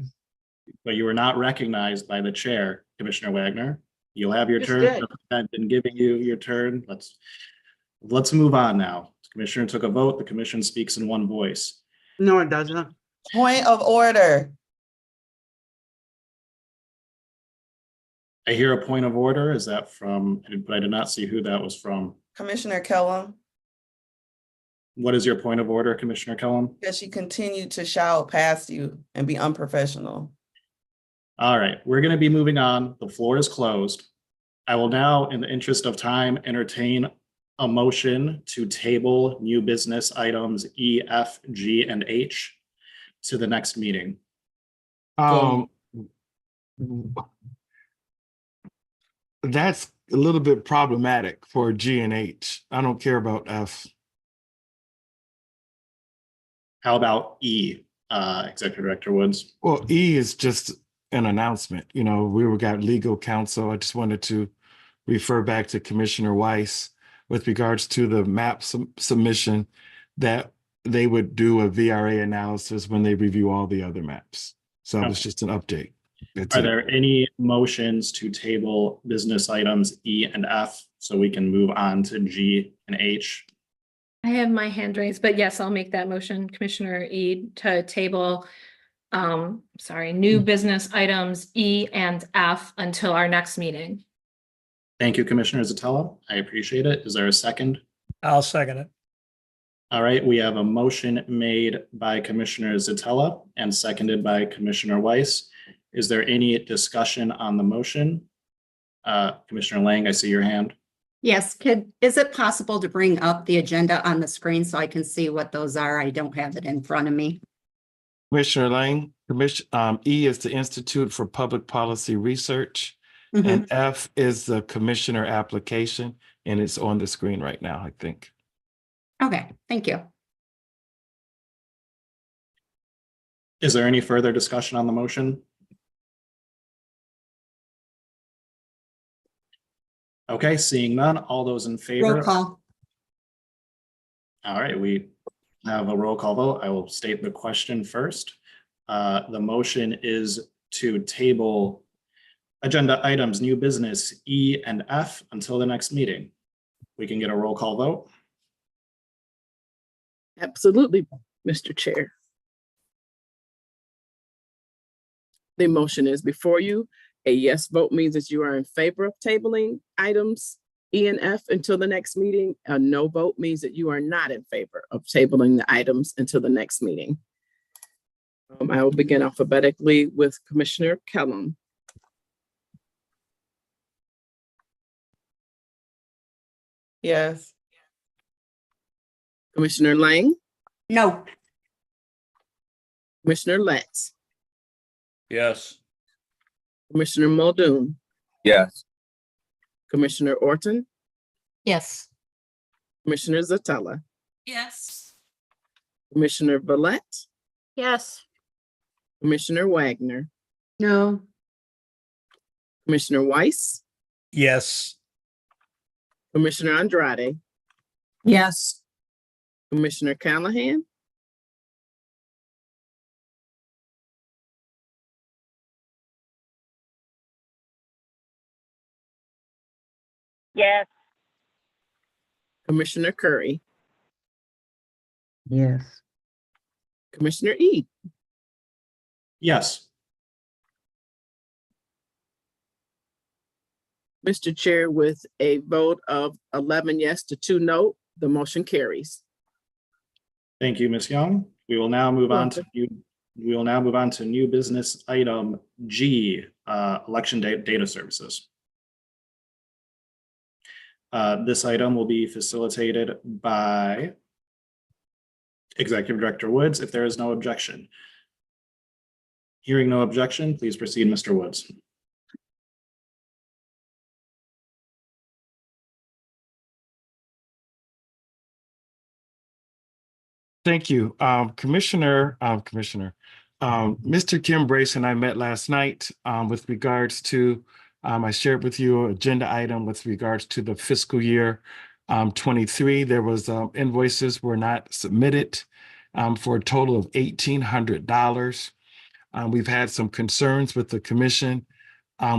Speaker 1: but you were not recognized by the chair, Commissioner Wagner. You'll have your
Speaker 5: Just
Speaker 1: turn.
Speaker 5: did.
Speaker 1: I've been giving you your turn. Let's move on now. The commissioner took a vote. The commission speaks in one voice.
Speaker 5: No, it doesn't. Point of order.
Speaker 1: I hear a point of order. Is that from, but I did not see who that was from.
Speaker 17: Commissioner Kellum,
Speaker 1: What is your point of order, Commissioner Kellum?
Speaker 17: because she continued to shout past you and be unprofessional.
Speaker 1: All right, we're going to be moving on. The floor is closed. I will now, in the interest of time, entertain a motion to table new business items E, F, G, and H to the next meeting.
Speaker 14: That's a little bit problematic for G and H. I don't care about F.
Speaker 1: How about E, Executive Director Woods?
Speaker 14: Well, E is just an announcement. You know, got legal counsel. I just wanted to refer back to Commissioner Weiss with regards to the map submission that they would do a VRA analysis when they review all the other maps. So it was just an update. That's
Speaker 1: Are
Speaker 14: it.
Speaker 1: there any motions to table business items E and F so we can move on to G and H?
Speaker 21: I have my hand raised, but yes, I'll make that motion, Commissioner Ede, to table new business items E and F until our next meeting.
Speaker 1: Thank you, Commissioner Zatella. I appreciate it. Is there a second?
Speaker 10: I'll second it.
Speaker 1: All right, we have a motion made by Commissioner Zatella and seconded by Commissioner Weiss. Is there any discussion on the motion? Commissioner Lang, I see your hand.
Speaker 3: Yes, is it possible to bring up the agenda on the screen so I can see what those are? I don't have it in front of me.
Speaker 14: Commissioner Lang, E is the Institute for Public Policy Research, and F is the commissioner application, and it's on the screen right now, I think.
Speaker 3: Okay, thank you.
Speaker 1: Is there any further discussion on the motion? Okay, seeing none, all those in favor?
Speaker 3: Roll call.
Speaker 1: All right, we have a roll call vote. I will state the question first. The motion is to table agenda items, new business E and F until the next meeting. We can get a roll call vote.
Speaker 2: Absolutely, Mr. Chair. The motion is before you. A yes vote means that you are in favor of tabling items E and F until the next meeting. A no vote means that you are not in favor of tabling the items until the next meeting. I will begin alphabetically with Commissioner Kellum.
Speaker 17: Yes.
Speaker 2: Commissioner Lang,
Speaker 3: No.
Speaker 2: Commissioner Letts,
Speaker 7: Yes.
Speaker 2: Commissioner Muldoon,
Speaker 8: Yes.
Speaker 2: Commissioner Orton,
Speaker 9: Yes.
Speaker 2: Commissioner Zatella,
Speaker 21: Yes.
Speaker 2: Commissioner Vallette,
Speaker 4: Yes.
Speaker 2: Commissioner Wagner,
Speaker 3: No.
Speaker 2: Commissioner Weiss,
Speaker 10: Yes.
Speaker 2: Commissioner Andrade,
Speaker 6: Yes.
Speaker 2: Commissioner Callahan,
Speaker 13: Yes.
Speaker 2: Commissioner Curry,
Speaker 20: Yes.
Speaker 2: Commissioner Ede.
Speaker 1: Yes.
Speaker 2: Mr. Chair, with a vote of 11 yes to 2 no, the motion carries.
Speaker 1: Thank you, Ms. Young. We will now move on to new business item G, election data services. This item will be facilitated by Executive Director Woods, if there is no objection. Hearing no objection, please proceed, Mr. Woods.
Speaker 14: Thank you, Commissioner. Mr. Kim Brace and I met last night with regards to, I shared with you an agenda item with regards to the fiscal year 23. There was invoices were not submitted for a total of $1,800. We've had some concerns with the commission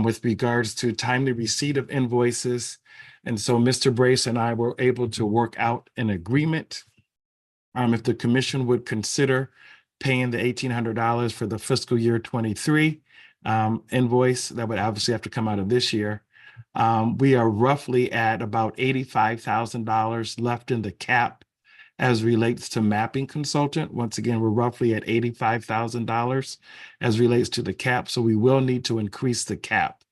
Speaker 14: with regards to timely receipt of invoices. And so Mr. Brace and I were able to work out an agreement. If the commission would consider paying the $1,800 for the fiscal year 23, invoice that would obviously have to come out of this year. We are roughly at about $85,000 left in the cap as relates to mapping consultant. Once again, we're roughly at $85,000 as relates to the cap. So we will need to increase the cap.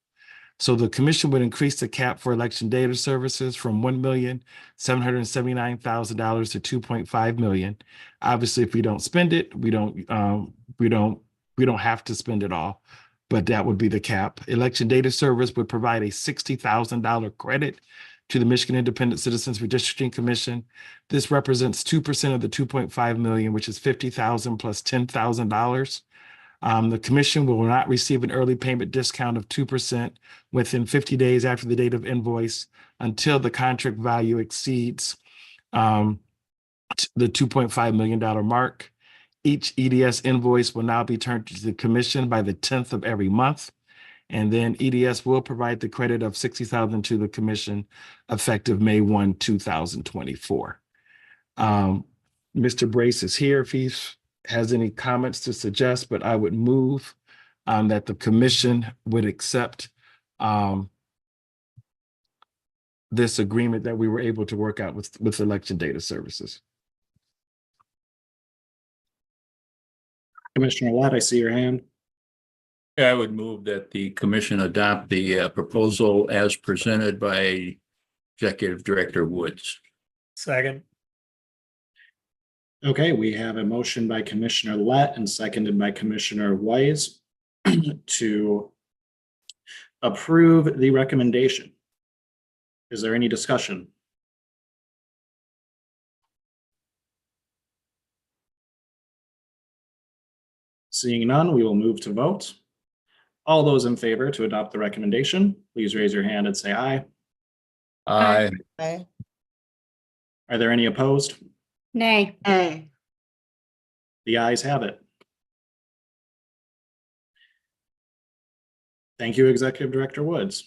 Speaker 14: So the commission would increase the cap for election data services from $1,779,000 to $2.5 million. Obviously, if we don't spend it, we don't have to spend it all, but that would be the cap. Election data service would provide a $60,000 credit to the Michigan Independent Citizens Redistricting Commission. This represents 2% of the $2.5 million, which is $50,000 plus $10,000. The commission will not receive an early payment discount of 2% within 50 days after the date of invoice until the contract value exceeds the $2.5 million mark. Each EDS invoice will now be turned to the commission by the 10th of every month. And then EDS will provide the credit of $60,000 to the commission effective May 1, 2024. Mr. Brace is here if he has any comments to suggest, but I would move that the commission would accept this agreement that we were able to work out with election data services.
Speaker 1: Commissioner Lott, I see your hand.
Speaker 7: I would move that the commission adopt the proposal as presented by Executive Director Woods.
Speaker 10: Second.
Speaker 1: Okay, we have a motion by Commissioner Lett and seconded by Commissioner Wise to approve the recommendation. Is there any discussion? Seeing none, we will move to vote. All those in favor to adopt the recommendation, please raise your hand and say aye.
Speaker 7: Aye.
Speaker 17: Aye.
Speaker 1: Are there any opposed?
Speaker 6: Nay.
Speaker 17: Aye.
Speaker 1: The ayes have it. Thank you, Executive Director Woods.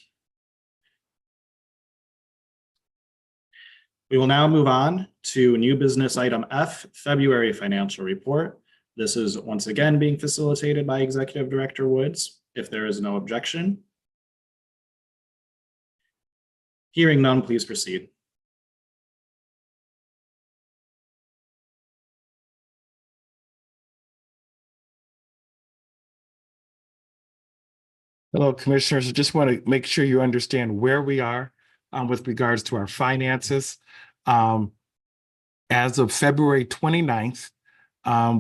Speaker 1: We will now move on to new business item F, February financial report. This is once again being facilitated by Executive Director Woods. If there is no objection. Hearing none, please proceed.
Speaker 14: Hello, commissioners. I just want to make sure you understand where we are with regards to our finances. As of February 29th,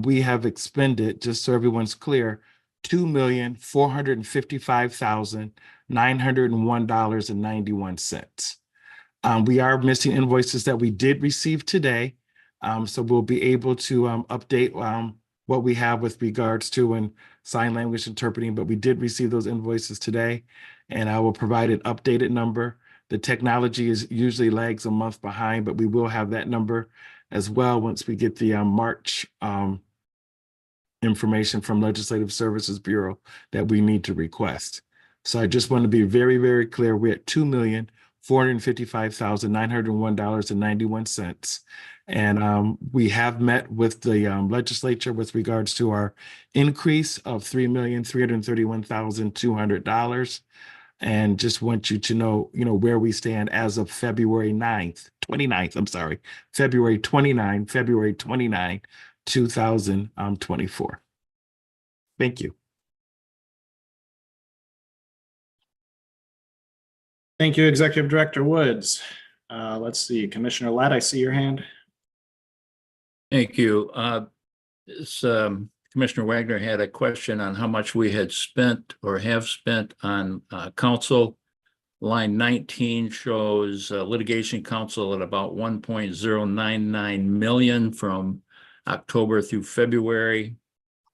Speaker 14: we have expended, just so everyone's clear, $2,455,901.91. We are missing invoices that we did receive today. So we'll be able to update what we have with regards to and sign language interpreting, but we did receive those invoices today, and I will provide an updated number. The technology is usually lags a month behind, but we will have that number as well once we get the March information from Legislative Services Bureau that we need to request. So I just want to be very, very clear. We're at $2,455,901.91. And we have met with the legislature with regards to our increase of $3,331,200. And just want you to know, where we stand as of February 29th, February 29, 2024. Thank you.
Speaker 1: Thank you, Executive Director Woods. Let's see, Commissioner Lett, I see your hand.
Speaker 7: Thank you. Commissioner Wagner had a question on how much we had spent or have spent on counsel. Line 19 shows litigation counsel at about 1.099 million from October through February.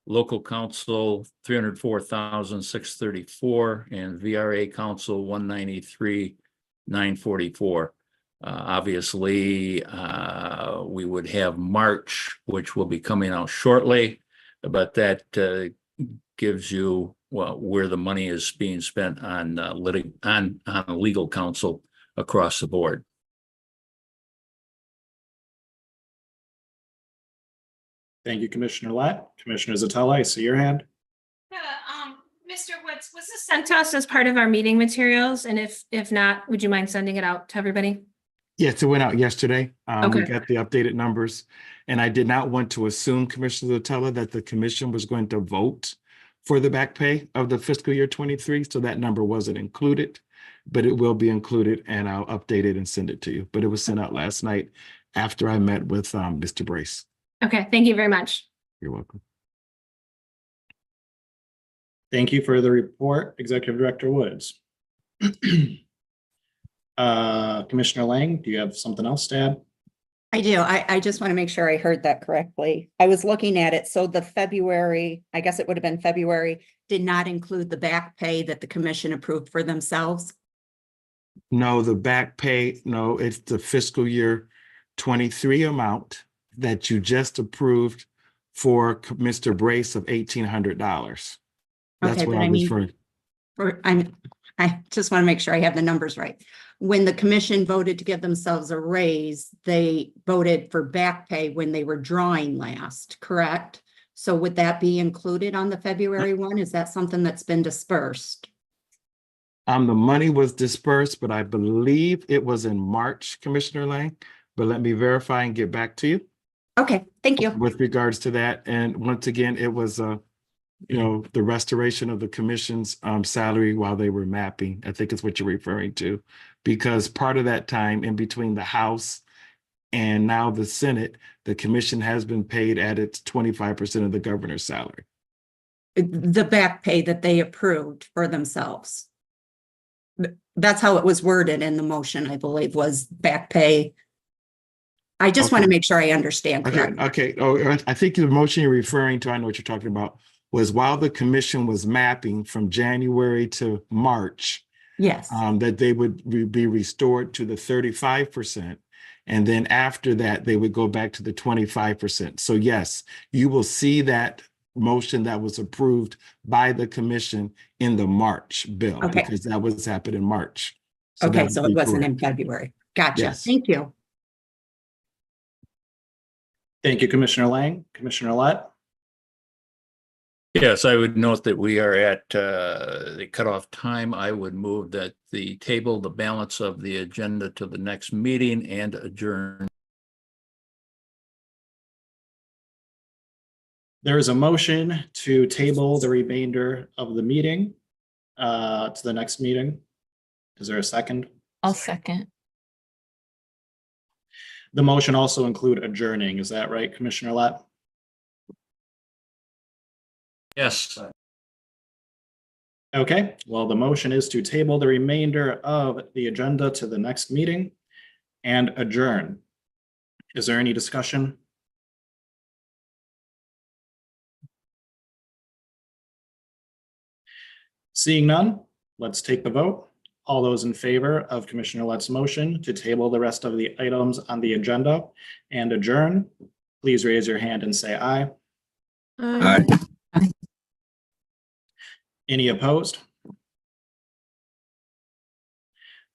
Speaker 7: Local counsel 304,634 and VRA counsel 193,944. Obviously, we would have March, which will be coming out shortly, but that gives you where the money is being spent on legal counsel across the board.
Speaker 1: Thank you, Commissioner Lett. Commissioner Zatella, I see your hand.
Speaker 21: Yeah, Mr. Woods, was this sent to us as part of our meeting materials? And if not, would you mind sending it out to everybody?
Speaker 14: Yes, it went out yesterday. We
Speaker 21: Okay.
Speaker 14: got the updated numbers. And I did not want to assume, Commissioner Zotella, that the commission was going to vote for the back pay of the fiscal year 23. So that number wasn't included, but it will be included and I'll update it and send it to you. But it was sent out last night after I met with Mr. Brace.
Speaker 21: Okay, thank you very much.
Speaker 14: You're welcome.
Speaker 1: Thank you for the report, Executive Director Woods. Commissioner Lang, do you have something else to add?
Speaker 3: I do. I just want to make sure I heard that correctly. I was looking at it. So the February, I guess it would have been February, did not include the back pay that the commission approved for themselves.
Speaker 14: No, the back pay, no, it's the fiscal year 23 amount that you just approved for Mr. Brace of $1,800. That's
Speaker 3: Okay,
Speaker 14: what
Speaker 3: but
Speaker 14: I'm
Speaker 3: I mean,
Speaker 14: referring.
Speaker 3: I just want to make sure I have the numbers right. When the commission voted to give themselves a raise, they voted for back pay when they were drawing last, correct? So would that be included on the February one? Is that something that's been dispersed?
Speaker 14: The money was dispersed, but I believe it was in March, Commissioner Lang. But let me verify and get back to you
Speaker 3: Okay, thank you.
Speaker 14: with regards to that. And once again, it was the restoration of the commission's salary while they were mapping, I think is what you're referring to. Because part of that time in between the House and now the Senate, the commission has been paid at its 25% of the governor's salary.
Speaker 3: The back pay that they approved for themselves. That's how it was worded in the motion, I believe, was back pay. I just want to make sure I understand correctly.
Speaker 14: Okay. Oh, I think the motion you're referring to, I know what you're talking about, was while the commission was mapping from January to March,
Speaker 3: Yes.
Speaker 14: that they would be restored to the 35%. And then after that, they would go back to the 25%. So yes, you will see that motion that was approved by the commission in the March bill,
Speaker 3: Okay.
Speaker 14: because that was happened in March.
Speaker 3: Okay,
Speaker 14: that
Speaker 3: so
Speaker 14: would
Speaker 3: it
Speaker 14: be
Speaker 3: wasn't in
Speaker 14: correct.
Speaker 3: February. Gotcha.
Speaker 14: Yes.
Speaker 3: Thank you.
Speaker 1: Thank you, Commissioner Lang. Commissioner Lett?
Speaker 7: Yes, I would note that we are at the cutoff time. I would move that the table, the balance of the agenda to the next meeting and adjourn.
Speaker 1: There is a motion to table the remainder of the meeting to the next meeting. Is there a second?
Speaker 9: I'll second.
Speaker 1: The motion also include adjourning. Is that right, Commissioner Lett?
Speaker 7: Yes.
Speaker 1: Okay, well, the motion is to table the remainder of the agenda to the next meeting and adjourn. Is there any discussion? Seeing none, let's take the vote. All those in favor of Commissioner Lett's motion to table the rest of the items on the agenda and adjourn, please raise your hand and say aye.
Speaker 8: Aye.
Speaker 1: Any opposed?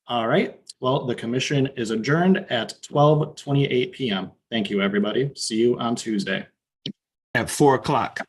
Speaker 1: All right, well, the commission is adjourned at 12:28 p.m. Thank you, everybody. See you on Tuesday.
Speaker 14: At 4 o'clock.